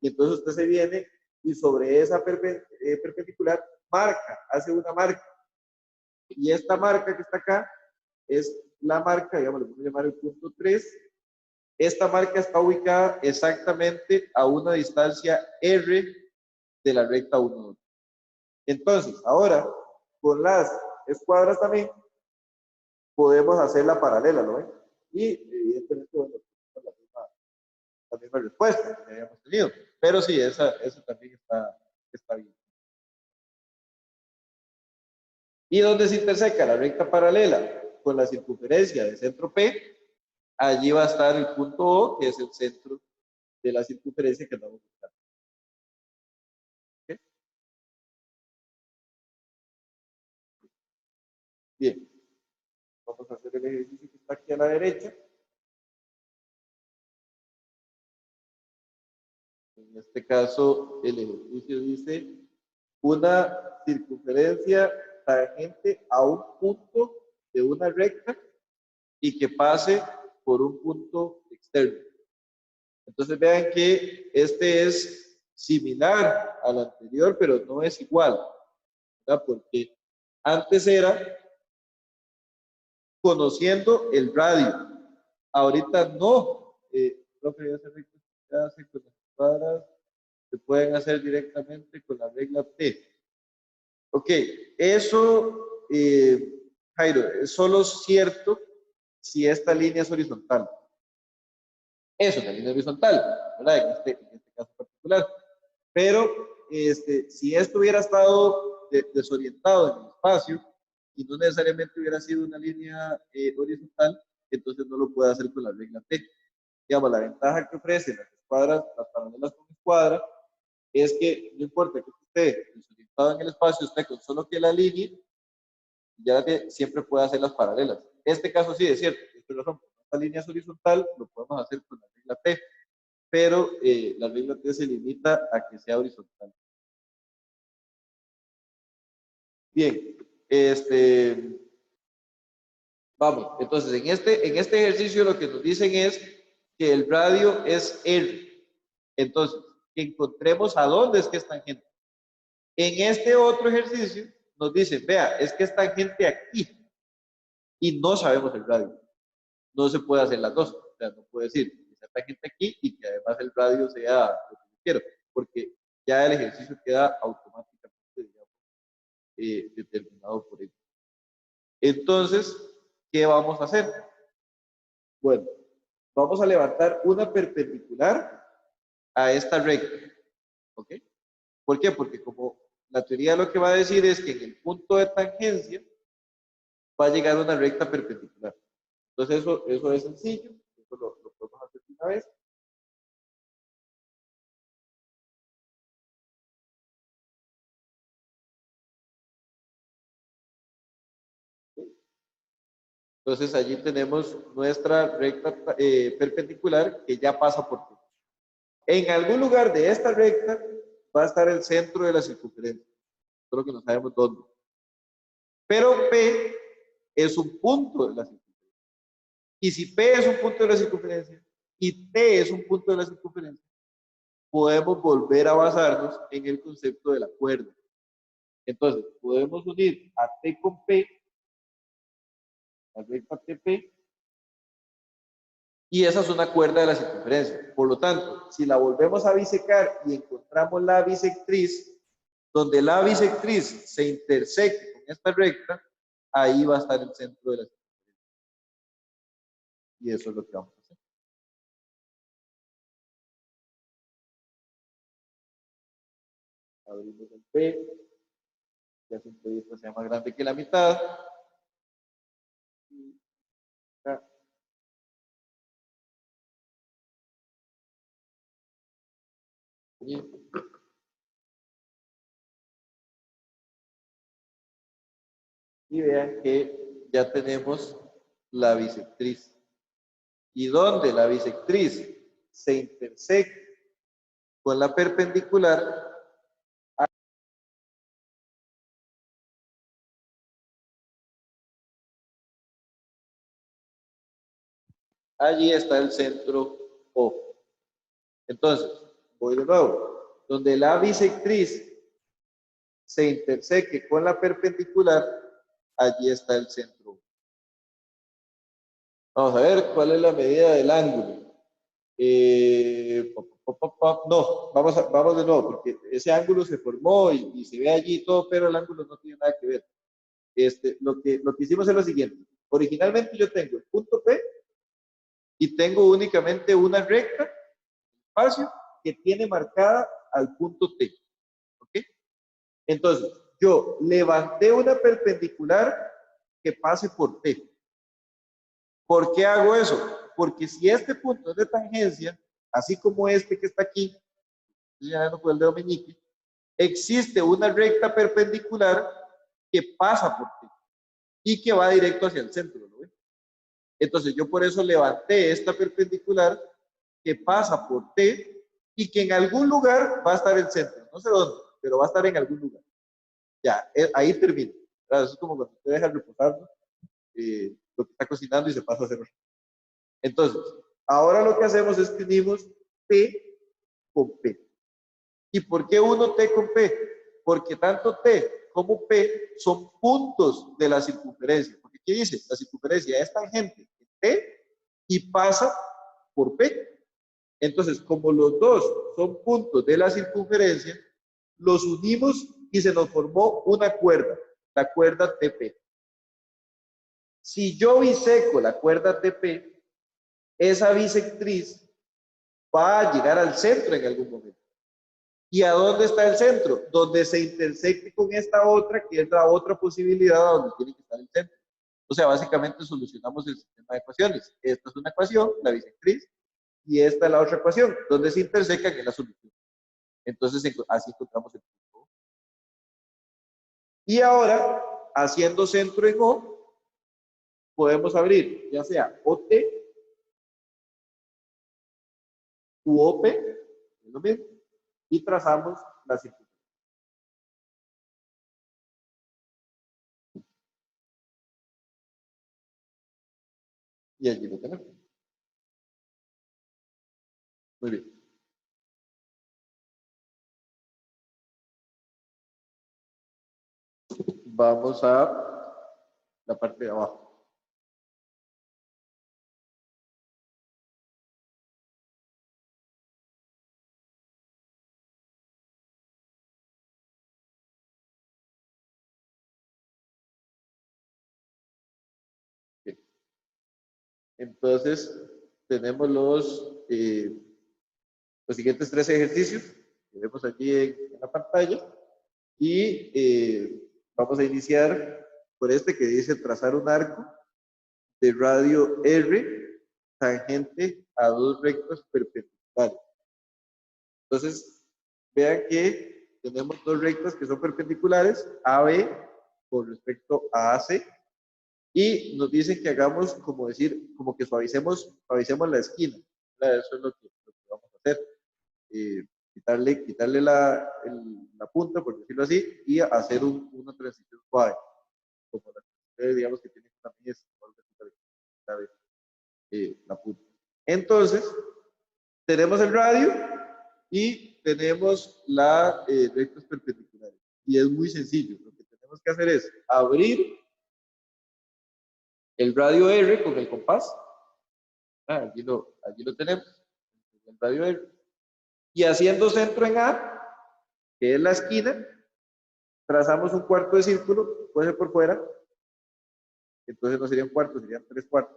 Speaker 1: y entonces usted se viene y sobre esa perpendicular marca, hace una marca. Y esta marca que está acá es la marca, digamos, le vamos a llamar el punto 3. Esta marca está ubicada exactamente a una distancia R de la recta 1. Entonces, ahora, con las escuadras también, podemos hacerla paralela, ¿lo ven? Y evidentemente, bueno, la misma respuesta que habíamos tenido. Pero sí, eso también está bien. Y donde se interseca la recta paralela con la circunferencia del centro P, allí va a estar el punto O, que es el centro de la circunferencia que andamos buscando. ¿Okay? Bien. Vamos a hacer el ejercicio que está aquí a la derecha. En este caso, el ejercicio dice una circunferencia tangente a un punto de una recta y que pase por un punto externo. Entonces vean que este es similar al anterior, pero no es igual, ¿verdad? Porque antes era conociendo el radio. Ahorita no. Profe, ya se hace con las cuadras, se pueden hacer directamente con la regla T. Ok, eso, Jairo, es solo cierto si esta línea es horizontal. Es una línea horizontal, ¿verdad? En este caso particular. Pero si esto hubiera estado desorientado en el espacio y no necesariamente hubiera sido una línea horizontal, entonces no lo puede hacer con la regla T. Digamos, la ventaja que ofrecen las escuadras, las paralelas con escuadra, es que no importa que esté desorientado en el espacio, esté con solo que la línea, ya que siempre puede hacer las paralelas. Este caso sí es cierto, es razón, esta línea es horizontal, lo podemos hacer con la regla T, pero la regla T se limita a que sea horizontal. Bien, vamos, entonces en este ejercicio lo que nos dicen es que el radio es R. Entonces, que encontremos a dónde es que es tangente. En este otro ejercicio nos dicen, vea, es que es tangente aquí y no sabemos el radio. No se puede hacer las dos. O sea, no puede decir que sea tangente aquí y que además el radio sea lo que yo quiero, porque ya el ejercicio queda automáticamente, digamos, determinado por ello. Entonces, ¿qué vamos a hacer? Bueno, vamos a levantar una perpendicular a esta recta. ¿Ok? ¿Por qué? Porque como la teoría lo que va a decir es que en el punto de tangencia va a llegar una recta perpendicular. Entonces, eso es sencillo. Eso lo podemos hacer una vez. Entonces allí tenemos nuestra recta perpendicular que ya pasa por P. En algún lugar de esta recta va a estar el centro de la circunferencia, solo que no sabemos dónde. Pero P es un punto de la circunferencia. Y si P es un punto de la circunferencia y T es un punto de la circunferencia, podemos volver a basarnos en el concepto de la cuerda. Entonces, podemos unir a T con P, la recta TP, y esa es una cuerda de la circunferencia. Por lo tanto, si la volvemos a bisecar y encontramos la bisectriz, donde la bisectriz se interseque con esta recta, ahí va a estar el centro de la circunferencia. Y eso es lo que vamos a hacer. Abrimos el P, ya siempre esto sea más grande que la mitad. Y acá. Bien. Y vean que ya tenemos la bisectriz. Y donde la bisectriz se interseca con la perpendicular, allí está el centro O. Entonces, voy de nuevo. Donde la bisectriz se interseque con la perpendicular, allí está el centro O. Vamos a ver cuál es la medida del ángulo. No, vamos de nuevo, porque ese ángulo se formó y se ve allí todo, pero el ángulo no tiene nada que ver. Lo que hicimos es lo siguiente. Originalmente yo tengo el punto P y tengo únicamente una recta, espacio, que tiene marcada al punto T. ¿Ok? Entonces, yo levanté una perpendicular que pase por T. ¿Por qué hago eso? Porque si este punto es de tangencia, así como este que está aquí, señalando con el dedo meñique, existe una recta perpendicular que pasa por T y que va directo hacia el centro, ¿lo ven? Entonces yo por eso levanté esta perpendicular que pasa por T y que en algún lugar va a estar el centro, no sé dónde, pero va a estar en algún lugar. Ya, ahí termina. Eso es como cuando usted deja reposar lo que está cocinando y se pasa a hacer. Entonces, ahora lo que hacemos es que unimos T con P. ¿Y por qué uno T con P? Porque tanto T como P son puntos de la circunferencia. Porque ¿qué dice? La circunferencia es tangente en T y pasa por P. Entonces, como los dos son puntos de la circunferencia, los unimos y se nos formó una cuerda, la cuerda TP. Si yo biseco la cuerda TP, esa bisectriz va a llegar al centro en algún momento. ¿Y a dónde está el centro? Donde se intersecte con esta otra, que es la otra posibilidad a donde tiene que estar el centro. O sea, básicamente solucionamos el sistema de ecuaciones. Esta es una ecuación, la bisectriz, y esta es la otra ecuación, donde se intersecan en la solución. Entonces, así encontramos el punto. Y ahora, haciendo centro en O, podemos abrir ya sea OT u OP, es lo mismo, y trazamos la circunferencia. Y allí lo tenemos. Muy bien. Vamos a la parte de abajo. Bien. Entonces, tenemos los siguientes 3 ejercicios que vemos aquí en la pantalla y vamos a iniciar por este que dice trazar un arco de radio R tangente a dos rectos perpendiculares. Entonces, vean que tenemos dos rectas que son perpendiculares, AB con respecto a AC, y nos dicen que hagamos, como decir, como que suavicemos la esquina. Eso es lo que vamos a hacer. Quitarle la punta, por decirlo así, y hacer una transición suave. Como la que ustedes, digamos, que tienen también la punta. Entonces, tenemos el radio y tenemos la rectas perpendiculares. Y es muy sencillo. Lo que tenemos que hacer es abrir el radio R con el compás. Allí lo tenemos. El radio R. Y haciendo centro en A, que es la esquina, trazamos un cuarto de círculo, puede ser por fuera. Entonces no sería un cuarto, serían 3/4.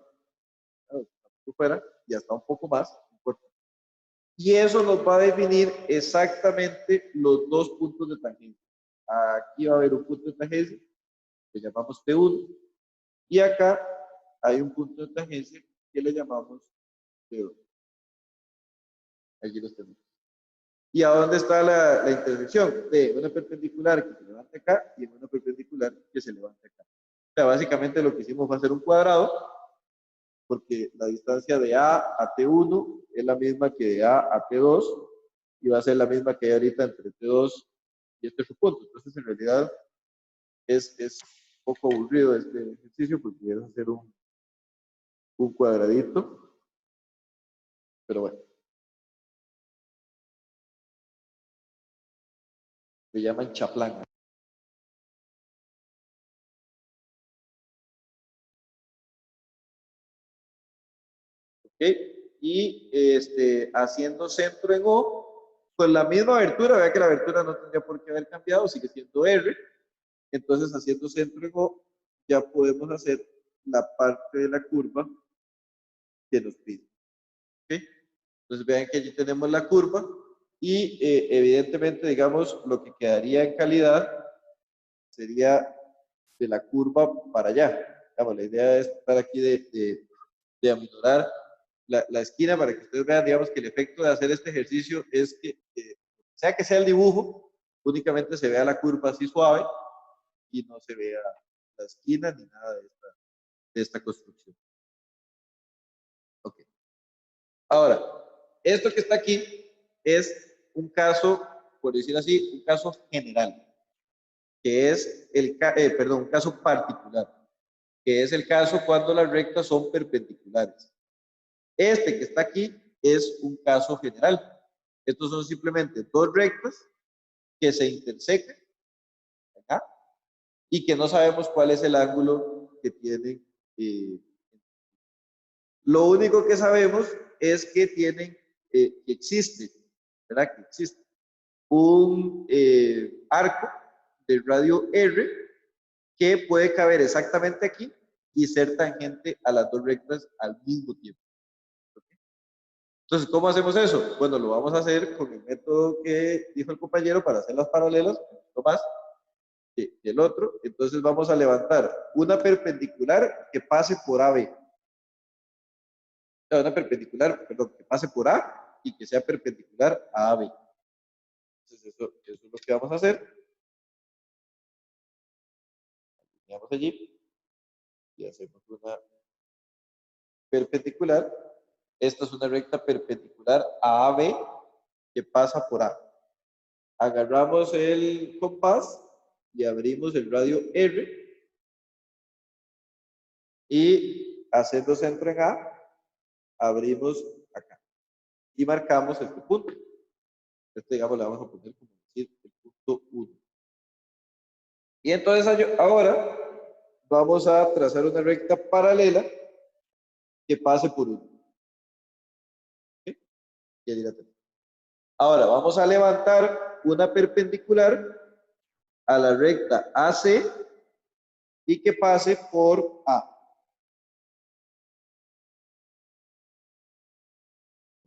Speaker 1: Por fuera y hasta un poco más. Y eso nos va a definir exactamente los dos puntos de tangencia. Aquí va a haber un punto de tangencia que llamamos T1 y acá hay un punto de tangencia que le llamamos T2. Aquí los tenemos. ¿Y a dónde está la intersección? De una perpendicular que se levanta acá y una perpendicular que se levanta acá. O sea, básicamente lo que hicimos fue hacer un cuadrado, porque la distancia de A a T1 es la misma que de A a T2 y va a ser la misma que hay ahorita entre T2 y este es su punto. Entonces, en realidad, es un poco aburrido este ejercicio porque es hacer un cuadradito, pero bueno. Le llaman chaplán. ¿Ok? Y haciendo centro en O, pues la misma abertura, vea que la abertura no tendría por qué haber cambiado, sigue siendo R. Entonces, haciendo centro en O, ya podemos hacer la parte de la curva que nos pide. ¿Okay? Entonces vean que allí tenemos la curva y evidentemente, digamos, lo que quedaría en calidad sería de la curva para allá. Digamos, la idea es estar aquí de aminorar la esquina para que ustedes vean, digamos, que el efecto de hacer este ejercicio es que sea el dibujo, únicamente se vea la curva así suave y no se vea la esquina ni nada de esta construcción. Ok. Ahora, esto que está aquí es un caso, por decir así, un caso general, que es un caso particular, que es el caso cuando las rectas son perpendiculares. Este que está aquí es un caso general. Estos son simplemente dos rectas que se intersecan acá y que no sabemos cuál es el ángulo que tienen. Lo único que sabemos es que tienen, que existe, ¿verdad? Que existe un arco de radio R que puede caber exactamente aquí y ser tangente a las dos rectas al mismo tiempo. ¿Okay? Entonces, ¿cómo hacemos eso? Bueno, lo vamos a hacer con el método que dijo el compañero para hacer las paralelas, un poquito más que el otro. Entonces vamos a levantar una perpendicular que pase por AB. Una perpendicular, perdón, que pase por A y que sea perpendicular a AB. Entonces eso es lo que vamos a hacer. Vamos allí y hacemos una perpendicular. Esta es una recta perpendicular a AB que pasa por A. Agarramos el compás y abrimos el radio R y haciendo centro en A, abrimos acá y marcamos este punto. Este, digamos, le vamos a poner como decir el punto 1. Y entonces ahora vamos a trazar una recta paralela que pase por 1. ¿Okay? Y allí la tenemos. Ahora vamos a levantar una perpendicular a la recta AC y que pase por A.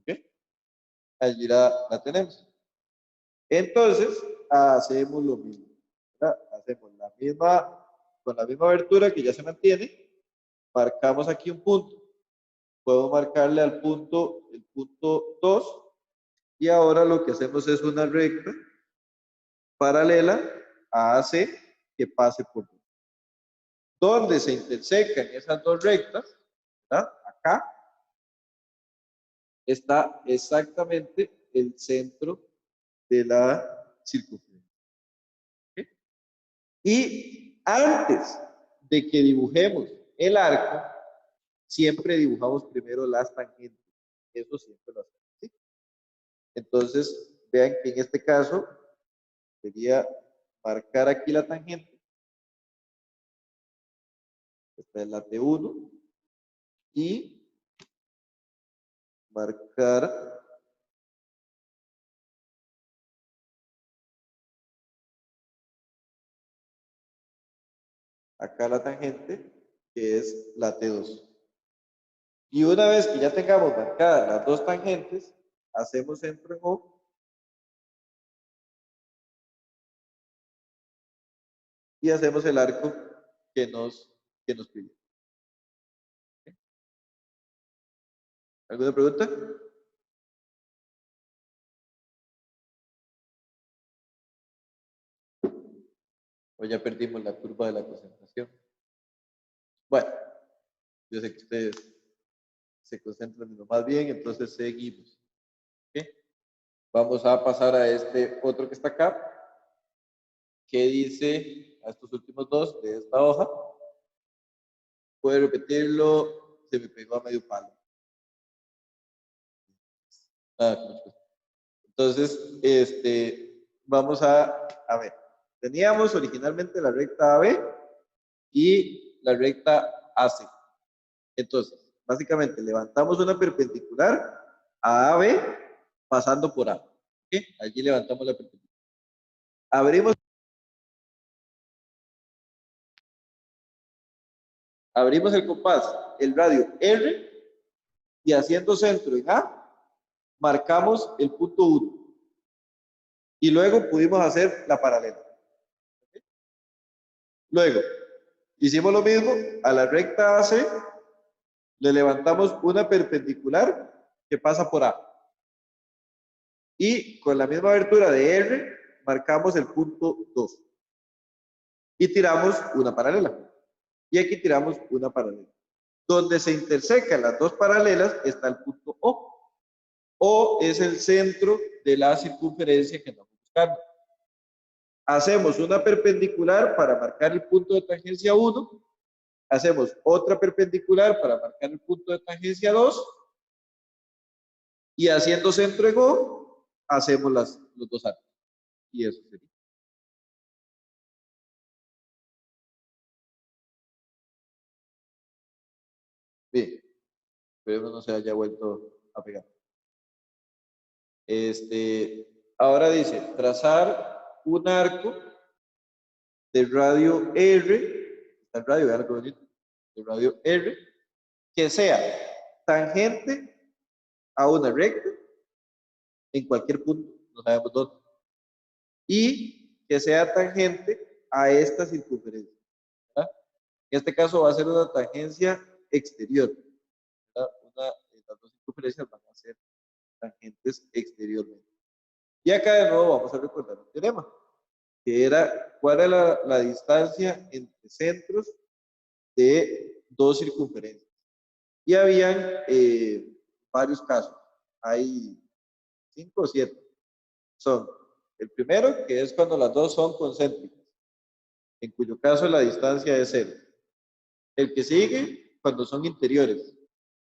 Speaker 1: ¿Okay? Allí la tenemos. Entonces, hacemos lo mismo. ¿Verdad? Hacemos la misma, con la misma abertura que ya se mantiene, marcamos aquí un punto. Puedo marcarle al punto, el punto 2, y ahora lo que hacemos es una recta paralela a AC que pase por 2. Donde se intersecan esas dos rectas, ¿verdad? Acá está exactamente el centro de la circunferencia. ¿Okay? Y antes de que dibujemos el arco, siempre dibujamos primero las tangentes. Eso siempre lo hacemos. ¿Sí? Entonces, vean que en este caso sería marcar aquí la tangente. Esta es la T1 y marcar acá la tangente, que es la T2. Y una vez que ya tengamos marcadas las dos tangentes, hacemos centro en O y hacemos el arco que nos pide. ¿Alguna pregunta? O ya perdimos la curva de la concentración. Bueno, yo sé que ustedes se concentran en lo más bien, entonces seguimos. ¿Okay? Vamos a pasar a este otro que está acá, que dice, a estos últimos dos de esta hoja. Puede repetirlo, se me pegó a medio palo. Entonces, vamos a ver. Teníamos originalmente la recta AB y la recta AC. Entonces, básicamente levantamos una perpendicular a AB pasando por A. ¿Okay? Allí levantamos la perpendicular. Abrimos. Abrimos el compás, el radio R, y haciendo centro en A, marcamos el punto 1. Y luego pudimos hacer la paralela. Luego, hicimos lo mismo, a la recta AC le levantamos una perpendicular que pasa por A. Y con la misma abertura de R, marcamos el punto 2. Y tiramos una paralela. Y aquí tiramos una paralela. Donde se intersecan las dos paralelas está el punto O. O es el centro de la circunferencia que estamos buscando. Hacemos una perpendicular para marcar el punto de tangencia 1. Hacemos otra perpendicular para marcar el punto de tangencia 2. Y haciendo centro en O, hacemos los dos arcos. Y eso sería. Bien. Esperemos no se haya vuelto a pegar. Ahora dice, trazar un arco de radio R, está el radio, vean qué bonito, de radio R, que sea tangente a una recta en cualquier punto, no sabemos dónde, y que sea tangente a esta circunferencia, ¿verdad? En este caso va a ser una tangencia exterior, ¿verdad? Las dos circunferencias van a ser tangentes exteriormente. Y acá de nuevo vamos a recordar el teorema, que era cuál era la distancia entre centros de dos circunferencias. Y habían varios casos, hay 5 o 7. Son el primero, que es cuando las dos son concéntricas, en cuyo caso la distancia es 0. El que sigue, cuando son interiores,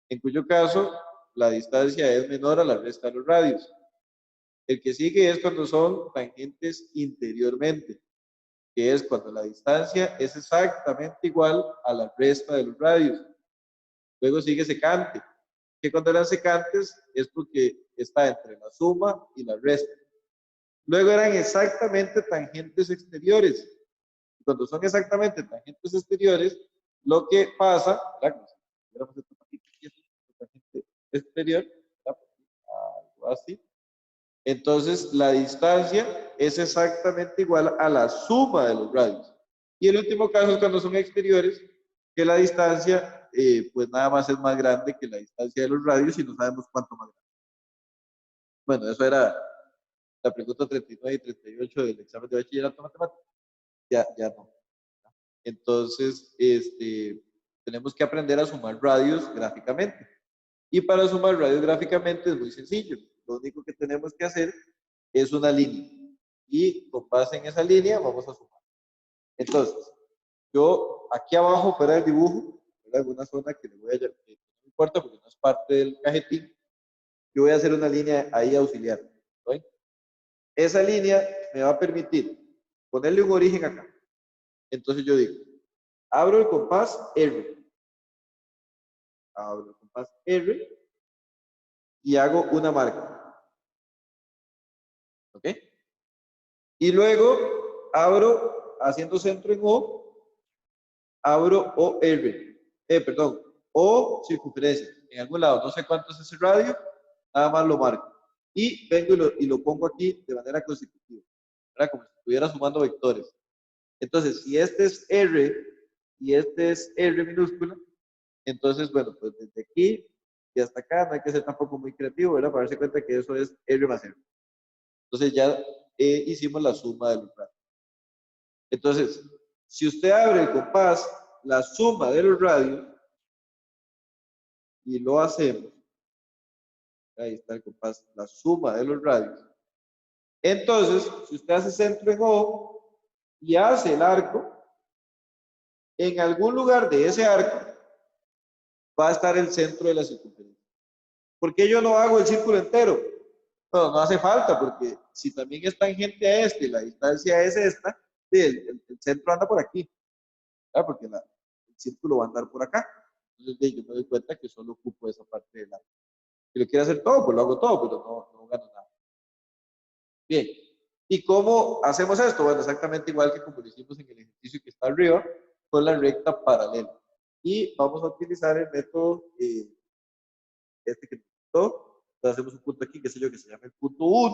Speaker 1: en cuyo caso la distancia es menor a la resta de los radios. El que sigue es cuando son tangentes interiormente, que es cuando la distancia es exactamente igual a la resta de los radios. Luego sigue secante, que cuando eran secantes es porque está entre la suma y la resta. Luego eran exactamente tangentes exteriores. Cuando son exactamente tangentes exteriores, lo que pasa, ¿verdad? Tangente exterior, algo así. Entonces, la distancia es exactamente igual a la suma de los radios. Y el último caso es cuando son exteriores, que la distancia, pues nada más es más grande que la distancia de los radios y no sabemos cuánto más grande. Bueno, eso era la pregunta 39 y 38 del examen de bachillerato matemático. Ya no. Entonces, tenemos que aprender a sumar radios gráficamente. Y para sumar radios gráficamente es muy sencillo. Lo único que tenemos que hacer es una línea. Y con base en esa línea vamos a sumar. Entonces, yo aquí abajo, fuera del dibujo, en alguna zona que le voy a que no importa porque no es parte del cajetín, yo voy a hacer una línea ahí auxiliar. ¿Sí? Esa línea me va a permitir ponerle un origen acá. Entonces yo digo, abro el compás R. Abro el compás R y hago una marca. ¿Ok? Y luego abro, haciendo centro en O, abro OR. Perdón, O circunferencia. En algún lado, no sé cuánto es ese radio, nada más lo marco. Y vengo y lo pongo aquí de manera consecutiva. ¿Verdad? Como si estuviera sumando vectores. Entonces, si este es R y este es R minúscula, entonces, bueno, pues desde aquí y hasta acá no hay que ser tampoco muy creativo, ¿verdad? Para darse cuenta que eso es R más R. Entonces ya hicimos la suma de los radios. Entonces, si usted abre el compás, la suma de los radios, y lo hacemos, ahí está el compás, la suma de los radios. Entonces, si usted hace centro en O y hace el arco, en algún lugar de ese arco va a estar el centro de la circunferencia. ¿Por qué yo no hago el círculo entero? Bueno, no hace falta, porque si también es tangente a este y la distancia es esta, el centro anda por aquí, ¿verdad? Porque el círculo va a andar por acá. Entonces yo me doy cuenta que solo ocupo esa parte del arco. Si lo quiero hacer todo, pues lo hago todo, pero no gano nada. Bien. ¿Y cómo hacemos esto? Bueno, exactamente igual que como lo hicimos en el ejercicio que está arriba, con la recta paralela. y vamos a utilizar el método este que nos gustó. Entonces hacemos un punto aquí, qué sé yo, que se llama el punto 1.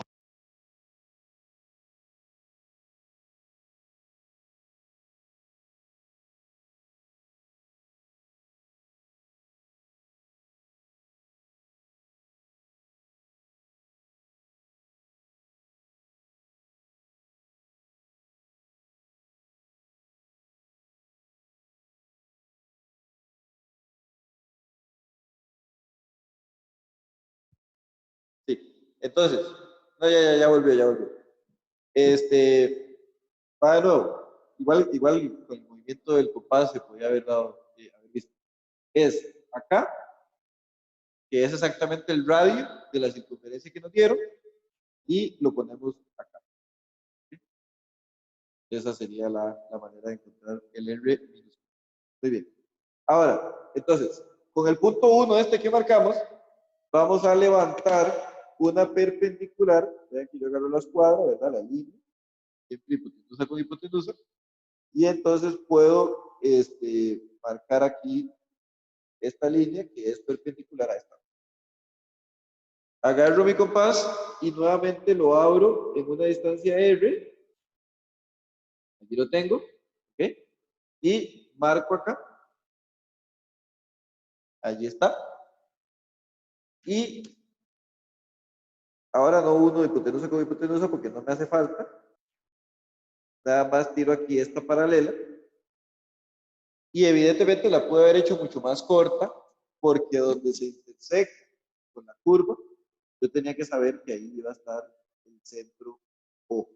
Speaker 1: Sí, entonces, no, ya volvió, ya volvió. Va de nuevo. Igual con el movimiento del compás se podía haber dado, haber visto. Es acá, que es exactamente el radio de la circunferencia que nos dieron, y lo ponemos acá. ¿Sí? Esa sería la manera de encontrar el R minúsculo. Muy bien. Ahora, entonces, con el punto 1 este que marcamos, vamos a levantar una perpendicular. Vean que yo agarro la escuadra, ¿verdad? La línea, siempre hipotenusa con hipotenusa. Y entonces puedo marcar aquí esta línea que es perpendicular a esta. Agarro mi compás y nuevamente lo abro en una distancia R. Aquí lo tengo. ¿Ok? Y marco acá. Allí está. Y ahora no uno hipotenusa con hipotenusa porque no me hace falta. Nada más tiro aquí esta paralela. Y evidentemente la puedo haber hecho mucho más corta porque donde se interseca con la curva, yo tenía que saber que ahí iba a estar el centro O.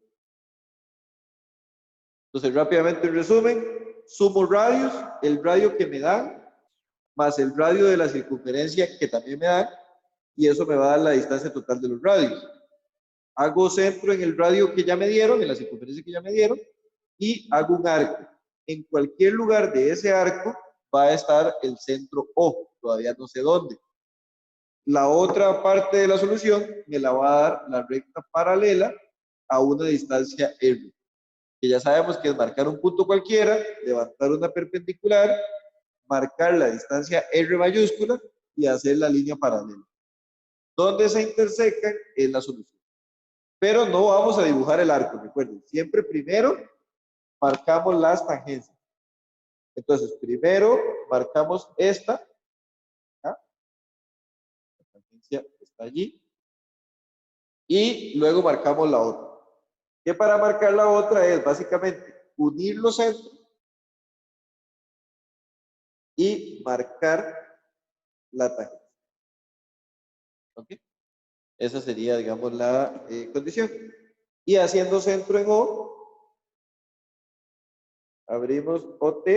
Speaker 1: Entonces, rápidamente en resumen, sumo radios, el radio que me dan, más el radio de la circunferencia que también me dan, y eso me va a dar la distancia total de los radios. Hago centro en el radio que ya me dieron, en la circunferencia que ya me dieron, y hago un arco. En cualquier lugar de ese arco va a estar el centro O, todavía no sé dónde. La otra parte de la solución me la va a dar la recta paralela a una distancia R, que ya sabemos que es marcar un punto cualquiera, levantar una perpendicular, marcar la distancia R mayúscula y hacer la línea paralela. Donde se intersecan es la solución. Pero no vamos a dibujar el arco, recuerden, siempre primero marcamos las tangencias. Entonces, primero marcamos esta, ¿ah? La tangencia está allí, y luego marcamos la otra. Que para marcar la otra es básicamente unir los centros y marcar la tangencia. ¿Ok? Esa sería, digamos, la condición. Y haciendo centro en O, abrimos OT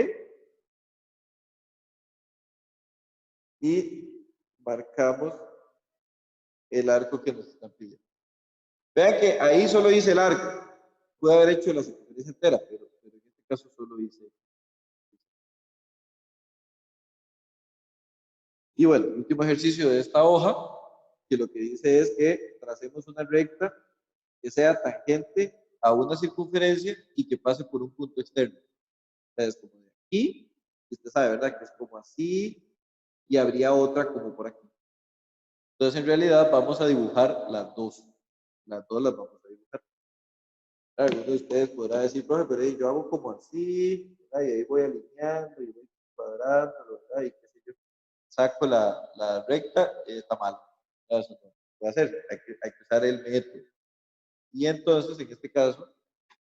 Speaker 1: y marcamos el arco que nos están pidiendo. Vean que ahí solo hice el arco. Pude haber hecho la circunferencia entera, pero en este caso solo hice. Y bueno, el último ejercicio de esta hoja, que lo que dice es que tracemos una recta que sea tangente a una circunferencia y que pase por un punto externo. Entonces, como de aquí, usted sabe, ¿verdad? Que es como así, y habría otra como por aquí. Entonces, en realidad, vamos a dibujar las dos. Las dos las vamos a dibujar. Algunos de ustedes podrá decir, profe, pero yo hago como así, ¿verdad? Y ahí voy alineando y voy cuadrando, ¿verdad? Y qué sé yo. Saco la recta, está mal. Eso no puede hacer, hay que usar el método. Y entonces, en este caso,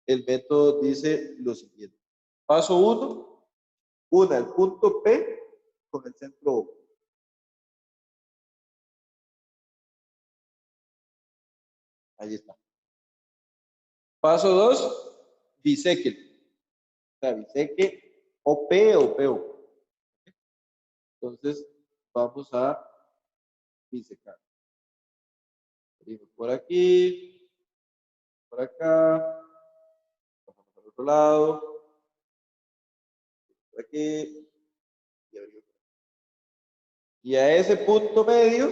Speaker 1: el método dice lo siguiente. Paso 1, una el punto P con el centro O. Ahí está. Paso 2, biseque. O sea, biseque OP o PO. Entonces, vamos a bisecar. Abrimos por aquí, por acá, pasamos al otro lado, por aquí, y abrimos. Y a ese punto medio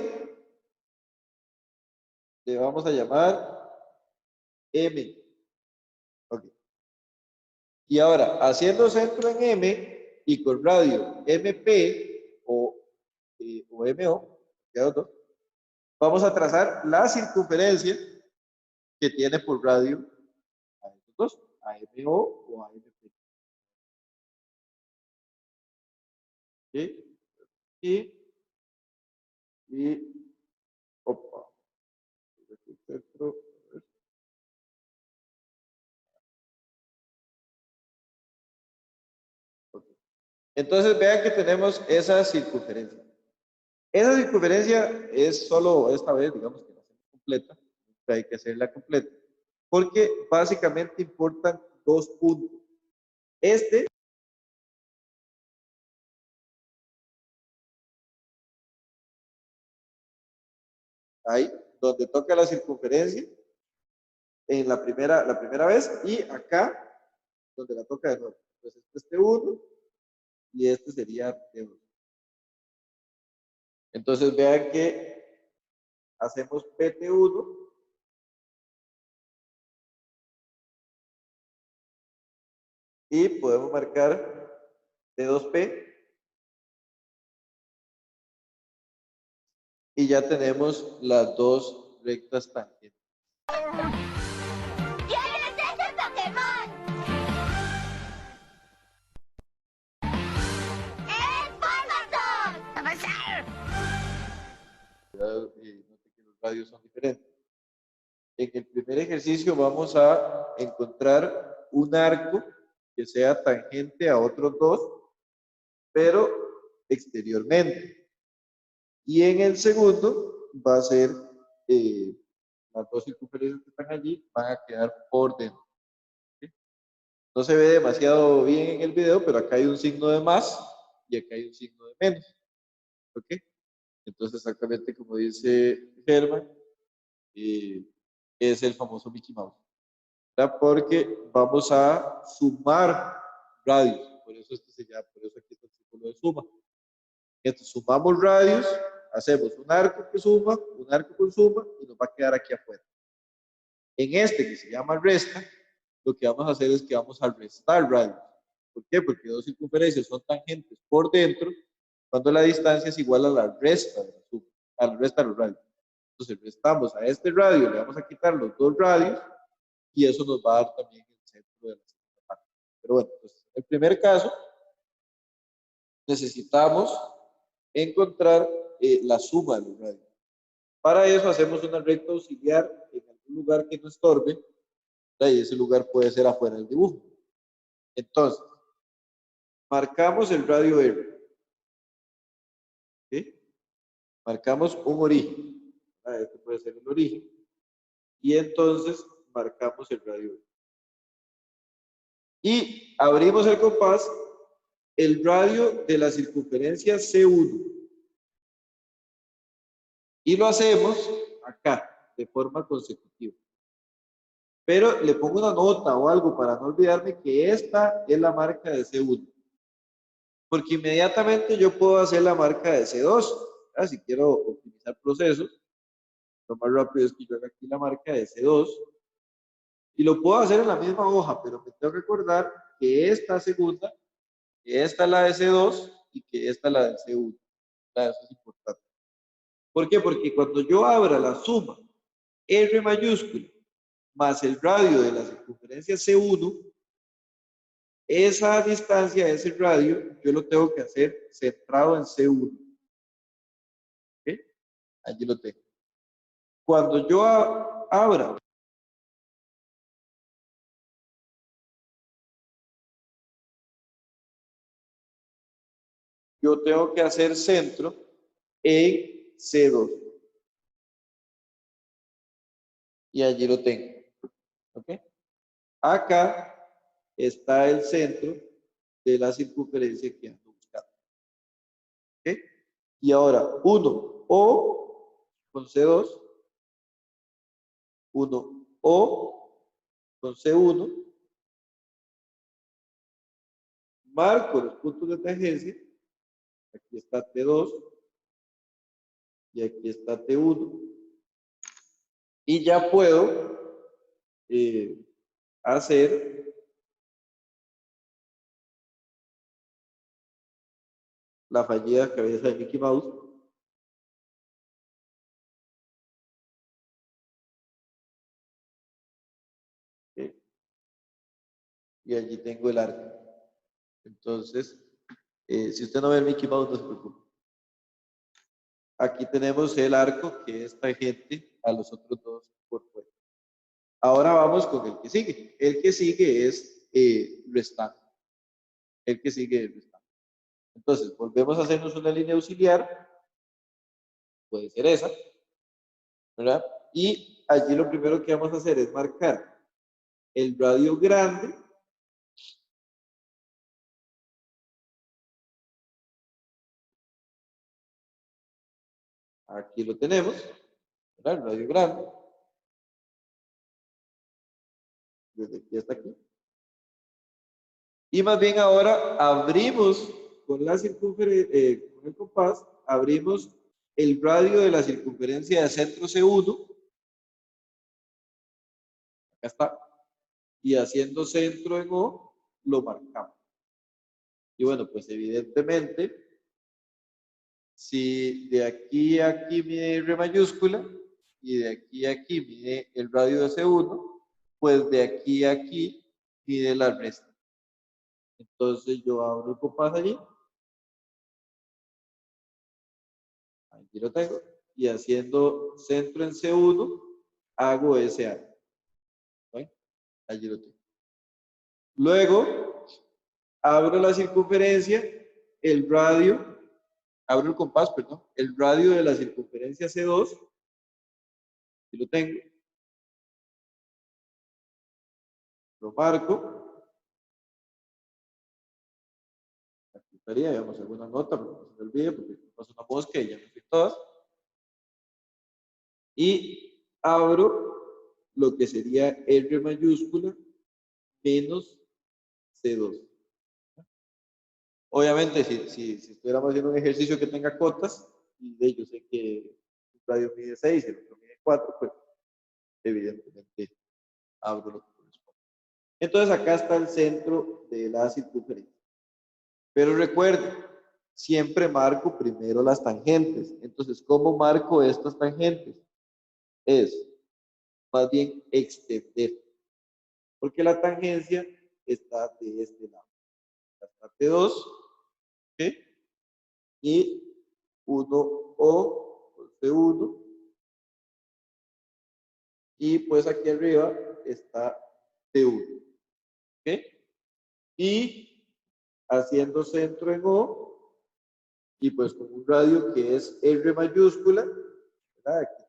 Speaker 1: le vamos a llamar M. Okay. Y ahora, haciendo centro en M y con radio MP o MO, vamos a trazar la circunferencia que tiene por radio a estos dos, a MO o a MP. ¿Sí? Y opa. Entonces vean que tenemos esa circunferencia. Esa circunferencia es solo esta vez, digamos que la hacemos completa, hay que hacerla completa, porque básicamente importan dos puntos. Este ahí, donde toca la circunferencia, en la primera vez, y acá, donde la toca de nuevo. Entonces, este es T1 y este sería T2. Entonces, vean que hacemos PT1 y podemos marcar T2P y ya tenemos las dos rectas tangentes.
Speaker 4: ¿Quién es ese Pokémon? ¡Es Bulbasaur! ¡Avanzar!
Speaker 1: Note que los radios son diferentes. En el primer ejercicio vamos a encontrar un arco que sea tangente a otros dos, pero exteriormente. Y en el segundo va a ser las dos circunferencias que están allí van a quedar por dentro. ¿Sí? No se ve demasiado bien en el video, pero acá hay un signo de más y acá hay un signo de menos. ¿Ok? Entonces, exactamente como dice Germán, es el famoso Mickey Mouse. ¿Verdad? Porque vamos a sumar radios. Por eso, por eso aquí está el círculo de suma. Entonces, sumamos radios, hacemos un arco que suma, un arco con suma, y nos va a quedar aquí afuera. En este que se llama resta, lo que vamos a hacer es que vamos a restar radios. ¿Por qué? Porque dos circunferencias son tangentes por dentro cuando la distancia es igual a la resta de la suma, a la resta de los radios. Entonces restamos a este radio, le vamos a quitar los dos radios y eso nos va a dar también el centro de la segunda parte. Pero bueno, pues en el primer caso necesitamos encontrar la suma de los radios. Para eso hacemos una recta auxiliar en algún lugar que no estorbe, y ese lugar puede ser afuera del dibujo. Entonces, marcamos el radio R. ¿Sí? Marcamos un origen. Este puede ser el origen. Y entonces marcamos el radio R. Y abrimos el compás, el radio de la circunferencia C1. Y lo hacemos acá, de forma consecutiva. Pero le pongo una nota o algo para no olvidarme que esta es la marca de C1. Porque inmediatamente yo puedo hacer la marca de C2. Si quiero optimizar procesos, lo más rápido es que yo haga aquí la marca de C2. Y lo puedo hacer en la misma hoja, pero me tengo que recordar que esta segunda, que esta es la de C2 y que esta es la de C1. Eso es importante. ¿Por qué? Porque cuando yo abra la suma R mayúscula más el radio de la circunferencia C1, esa distancia, ese radio, yo lo tengo que hacer centrado en C1. ¿Ok? Allí lo tengo. Cuando yo abra yo tengo que hacer centro en C2. Y allí lo tengo. ¿Ok? Acá está el centro de la circunferencia que ando buscando. ¿Ok? Y ahora, 1 O con C2, 1 O con C1, marco los puntos de tangencia, aquí está T2 y aquí está T1, y ya puedo hacer la fallida cabeza de Mickey Mouse. ¿Ok? Y allí tengo el arco. Entonces, si usted no ve el Mickey Mouse, no se preocupe. Aquí tenemos el arco que es tangente a los otros dos por fuera. Ahora vamos con el que sigue. El que sigue es restante. El que sigue es restante. Entonces, volvemos a hacernos una línea auxiliar. Puede ser esa, ¿verdad? Y allí lo primero que vamos a hacer es marcar el radio grande. Aquí lo tenemos, ¿verdad? El radio grande. Desde aquí hasta aquí. Y más bien ahora abrimos con la circunferencia, con el compás, abrimos el radio de la circunferencia de centro C1. Acá está. Y haciendo centro en O, lo marcamos. Y bueno, pues evidentemente, si de aquí a aquí mide R mayúscula y de aquí a aquí mide el radio de C1, pues de aquí a aquí mide la resta. Entonces yo abro el compás allí. Aquí lo tengo. Y haciendo centro en C1, hago ese arco. ¿Sí? Allí lo tengo. Luego, abro la circunferencia, el radio, abro el compás, perdón, el radio de la circunferencia C2. Aquí lo tengo. Lo marco. Aquí estaría, digamos, alguna nota, pero no se me olvide porque pasa una mosca y ya me fui todas. Y abro lo que sería R mayúscula menos C2. Obviamente, si estuviéramos haciendo un ejercicio que tenga cotas, y de yo sé que un radio mide 6 y el otro mide 4, pues evidentemente abro lo que corresponde. Entonces acá está el centro de la circunferencia. Pero recuerden, siempre marco primero las tangentes. Entonces, ¿cómo marco estas tangentes? Es más bien extender. Porque la tangencia está de este lado. La parte 2, ¿ok? Y 1O, C1. Y pues aquí arriba está T1. ¿Ok? Y haciendo centro en O, y pues con un radio que es R mayúscula, ¿verdad? Aquí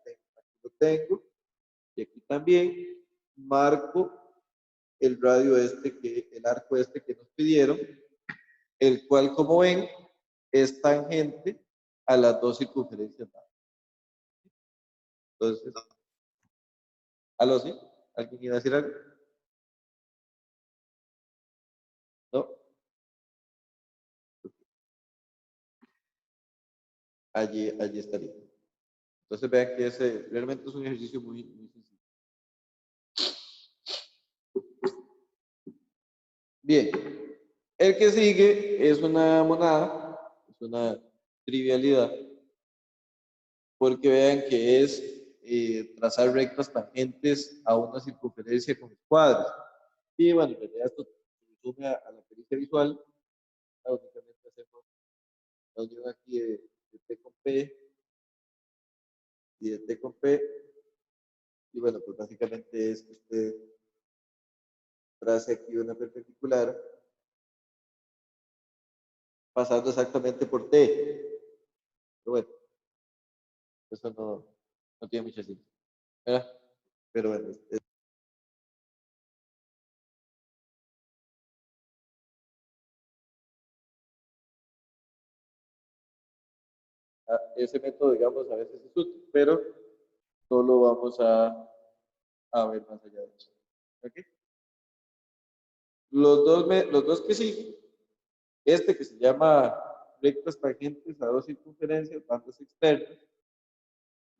Speaker 1: lo tengo, y aquí también marco el radio el arco este que nos pidieron, el cual, como ven, es tangente a las dos circunferencias. Entonces, ¿aló, sí? ¿Alguien iba a decir algo? ¿No? Allí estaría. Entonces vean que ese realmente es un ejercicio muy, muy sencillo. Bien, el que sigue es una monada, es una trivialidad, porque vean que es trazar rectas tangentes a una circunferencia con escuadras. Y bueno, en realidad esto se resume a la pericia visual. Únicamente hacemos la unión aquí de T con P y de T con P. Y bueno, pues básicamente es que usted trace aquí una perpendicular pasando exactamente por T. Pero bueno, eso no tiene mucha ciencia, ¿verdad? Pero bueno, ese método, digamos, a veces es útil, pero no lo vamos a ver más allá de eso. ¿Okay? Los dos que siguen, este que se llama rectas tangentes a dos circunferencias, bandas externas,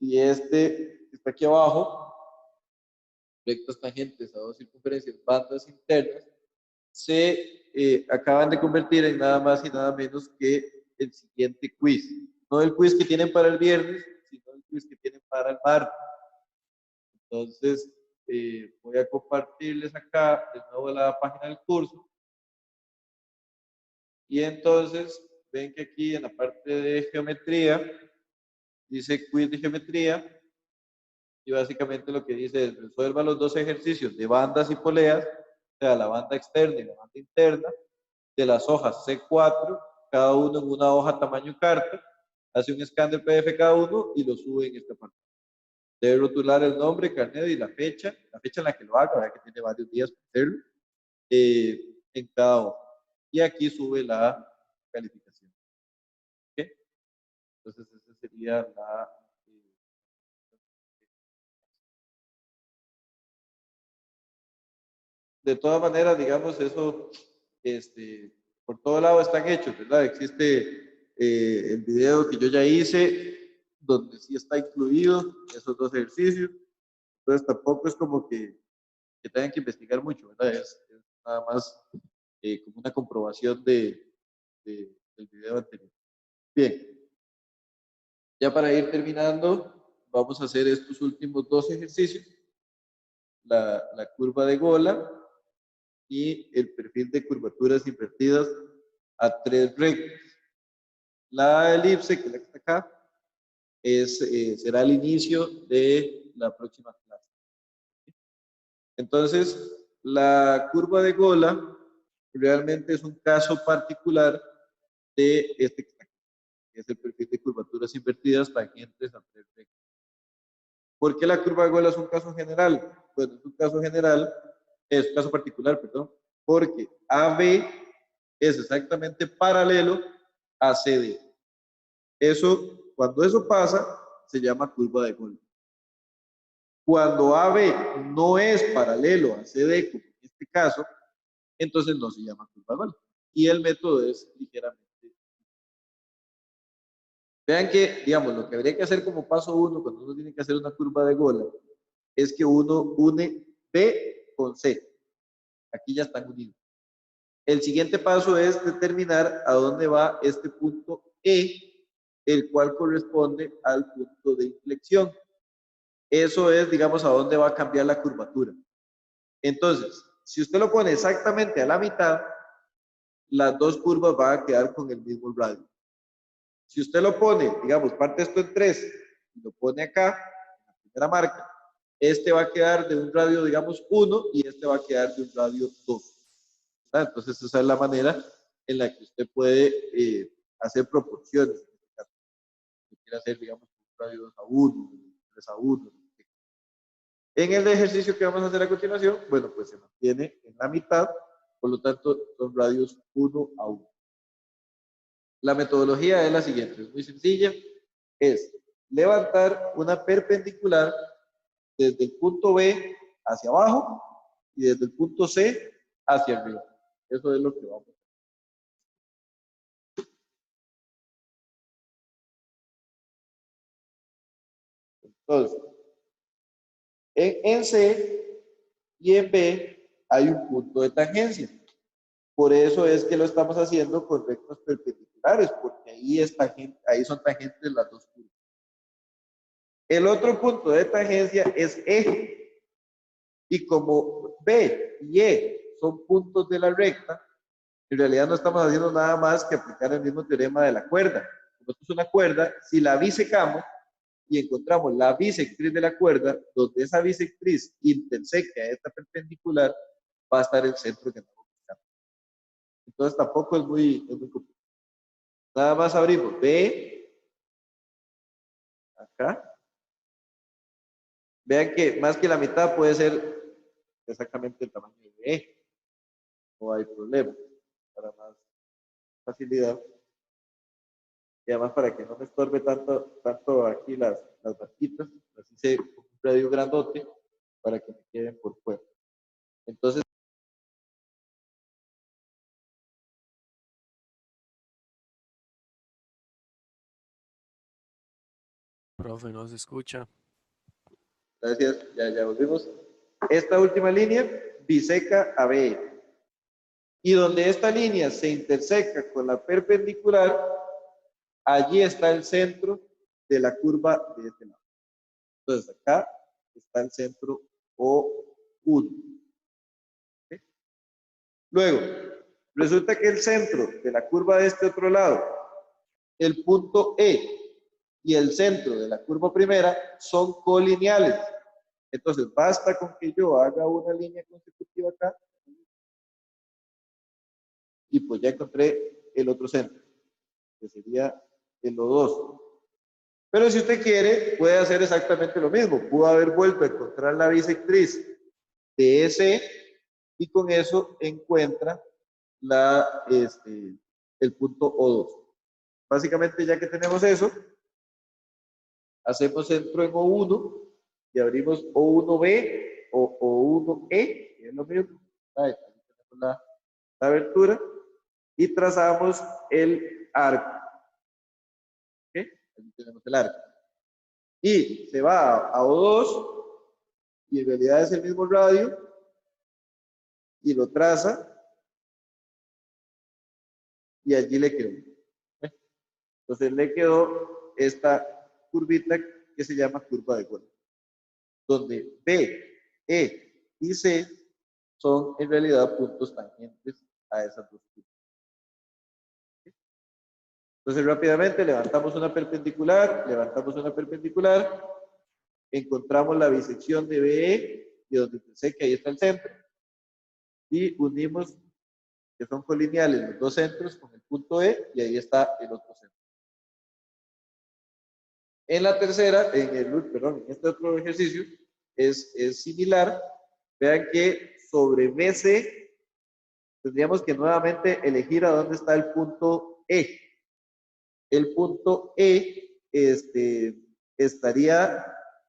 Speaker 1: y este que está aquí abajo, rectas tangentes a dos circunferencias, bandas internas, se acaban de convertir en nada más y nada menos que el siguiente quiz. No el quiz que tienen para el viernes, sino el quiz que tienen para el martes. Entonces, voy a compartirles acá de nuevo la página del curso. Y entonces, ven que aquí en la parte de geometría, dice quiz de geometría. Y básicamente lo que dice es, resuelva los dos ejercicios de bandas y poleas, o sea, la banda externa y la banda interna, de las hojas C4, cada uno en una hoja tamaño carta, hace un scan del PDF cada uno y lo sube en esta parte. Debe rotular el nombre, carnet y la fecha en la que lo haga, ¿verdad? Que tiene varios días para hacerlo, en cada hoja. Y aquí sube la calificación. ¿Ok? Entonces, esa sería la... de todas maneras, digamos, eso, por todo lado están hechos, ¿verdad? Existe el video que yo ya hice, donde sí está incluido esos dos ejercicios. Entonces, tampoco es como que tengan que investigar mucho, ¿verdad? Es nada más como una comprobación del video anterior. Bien, ya para ir terminando, vamos a hacer estos últimos dos ejercicios. La curva de Gola y el perfil de curvaturas invertidas a tres rectas. La elipse, que es la que está acá, será el inicio de la próxima clase. Entonces, la curva de Gola realmente es un caso particular de este que es el perfil de curvaturas invertidas tangentes a tres rectas. ¿Por qué la curva de Gola es un caso general? Bueno, es un caso particular, perdón, porque AB es exactamente paralelo a CD. Cuando eso pasa, se llama curva de Gola. Cuando AB no es paralelo a CD, como en este caso, entonces no se llama curva de Gola. Y el método es ligeramente. Vean que, digamos, lo que habría que hacer como paso 1, cuando uno tiene que hacer una curva de Gola, es que uno une B con C. Aquí ya están unidos. El siguiente paso es determinar a dónde va este punto E, el cual corresponde al punto de inflexión. Eso es, digamos, a dónde va a cambiar la curvatura. Entonces, si usted lo pone exactamente a la mitad, las dos curvas van a quedar con el mismo radio. Si usted lo pone, digamos, parte esto en 3 y lo pone acá, en la primera marca, este va a quedar de un radio, digamos, 1 y este va a quedar de un radio 2. Entonces, esa es la manera en la que usted puede hacer proporciones. Si quiere hacer, digamos, un radio 2 a 1, 3 a 1. En el ejercicio que vamos a hacer a continuación, bueno, pues se mantiene en la mitad, por lo tanto, son radios 1 a 1. La metodología es la siguiente, es muy sencilla, es levantar una perpendicular desde el punto B hacia abajo y desde el punto C hacia arriba. Eso es lo que vamos a hacer. Entonces, en C y en B hay un punto de tangencia. Por eso es que lo estamos haciendo con rectas perpendiculares, porque ahí son tangentes las dos curvas. El otro punto de tangencia es E. Y como B y E son puntos de la recta, en realidad no estamos haciendo nada más que aplicar el mismo teorema de la cuerda. Como esto es una cuerda, si la bisecamos y encontramos la bisectriz de la cuerda, donde esa bisectriz interseca a esta perpendicular, va a estar el centro que estamos buscando. Entonces tampoco es muy complicado. Nada más abrimos B, acá. Vean que más que la mitad puede ser exactamente el tamaño de E. No hay problema. Para más facilidad. Y además para que no me estorbe tanto aquí las barquitas, así hice un radio grandote para que me queden por fuera. Entonces,
Speaker 5: Profe, no se escucha.
Speaker 1: gracias, ya volvimos. Esta última línea biseca a B. Y donde esta línea se interseca con la perpendicular, allí está el centro de la curva de este lado. Entonces, acá está el centro O1. ¿Okay? Luego, resulta que el centro de la curva de este otro lado, el punto E y el centro de la curva primera son colineales. Entonces, basta con que yo haga una línea consecutiva acá y pues ya encontré el otro centro, que sería el O2. Pero si usted quiere, puede hacer exactamente lo mismo. Pudo haber vuelto a encontrar la bisectriz de EC y con eso encuentra el punto O2. Básicamente, ya que tenemos eso, hacemos centro en O1 y abrimos O1B o O1E, que es lo mismo. Ahí tenemos la abertura y trazamos el arco. ¿Okay? Aquí tenemos el arco. Y se va a O2 y en realidad es el mismo radio y lo traza y allí le quedó. Entonces le quedó esta curvita que se llama curva de Golgi, donde B, E y C son en realidad puntos tangentes a esas dos curvas. Entonces rápidamente levantamos una perpendicular, encontramos la bisección de BE y donde pensé que ahí está el centro y unimos que son colineales los dos centros con el punto E y ahí está el otro centro. En la tercera, en este otro ejercicio es similar. Vean que sobre BC tendríamos que nuevamente elegir a dónde está el punto E. El punto E estaría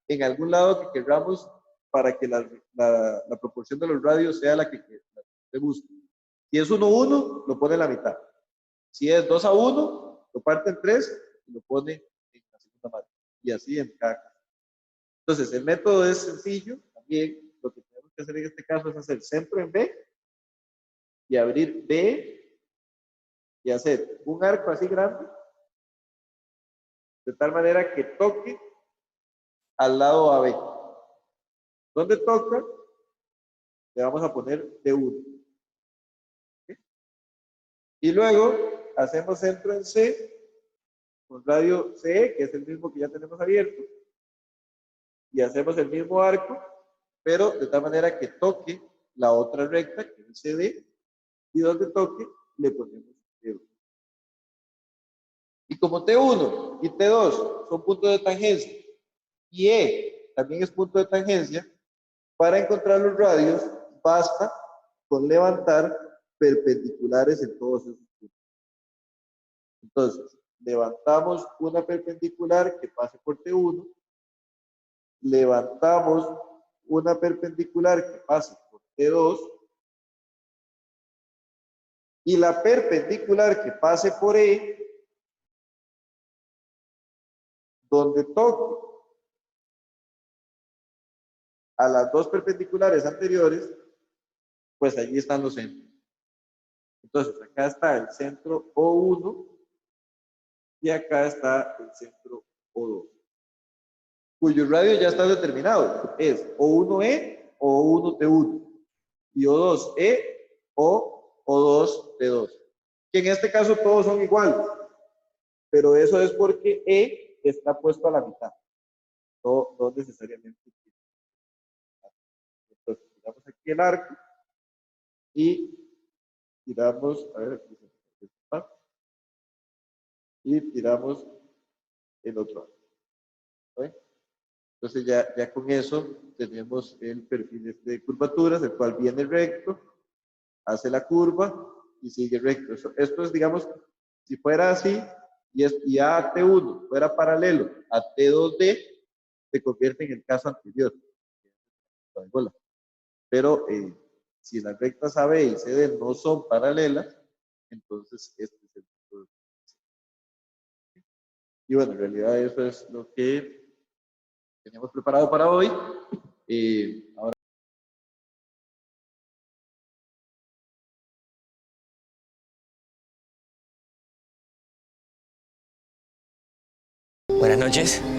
Speaker 1: en algún lado que queramos para que la proporción de los radios sea la que te guste. Si es 1-1, lo pone en la mitad. Si es 2-1, lo parte en 3 y lo pone en la segunda parte. Y así en cada caso. Entonces, el método es sencillo. También lo que tenemos que hacer en este caso es hacer centro en B y abrir B y hacer un arco así grande de tal manera que toque al lado AB. ¿Dónde toca? Le vamos a poner D1. ¿Okay? Y luego hacemos centro en C con radio CE, que es el mismo que ya tenemos abierto, y hacemos el mismo arco, pero de tal manera que toque la otra recta, que es CD, y donde toque le ponemos D2. Y como T1 y T2 son puntos de tangencia, y E también es punto de tangencia, para encontrar los radios basta con levantar perpendiculares en todos esos puntos. Entonces, levantamos una perpendicular que pase por T1, levantamos una perpendicular que pase por T2 y la perpendicular que pase por E, donde toque a las dos perpendiculares anteriores, pues allí están los centros. Entonces, acá está el centro O1 y acá está el centro O2, cuyo radio ya está determinado. Es O1E o O1T1 y O2E o O2T2. Que en este caso todos son iguales, pero eso es porque E está puesto a la mitad, no necesariamente. Entonces, tiramos aquí el arco y tiramos, a ver, aquí está, y tiramos el otro arco. ¿Sí? Entonces ya con eso tenemos el perfil de curvaturas, el cual viene recto, hace la curva y sigue recto. Esto es, digamos, si fuera así y a T1 fuera paralelo a T2D, se convierte en el caso anterior. Pero si las rectas AB y CD no son paralelas, entonces este es el punto. Y bueno, en realidad eso es lo que teníamos preparado para hoy. Ahora
Speaker 6: Buenas noches.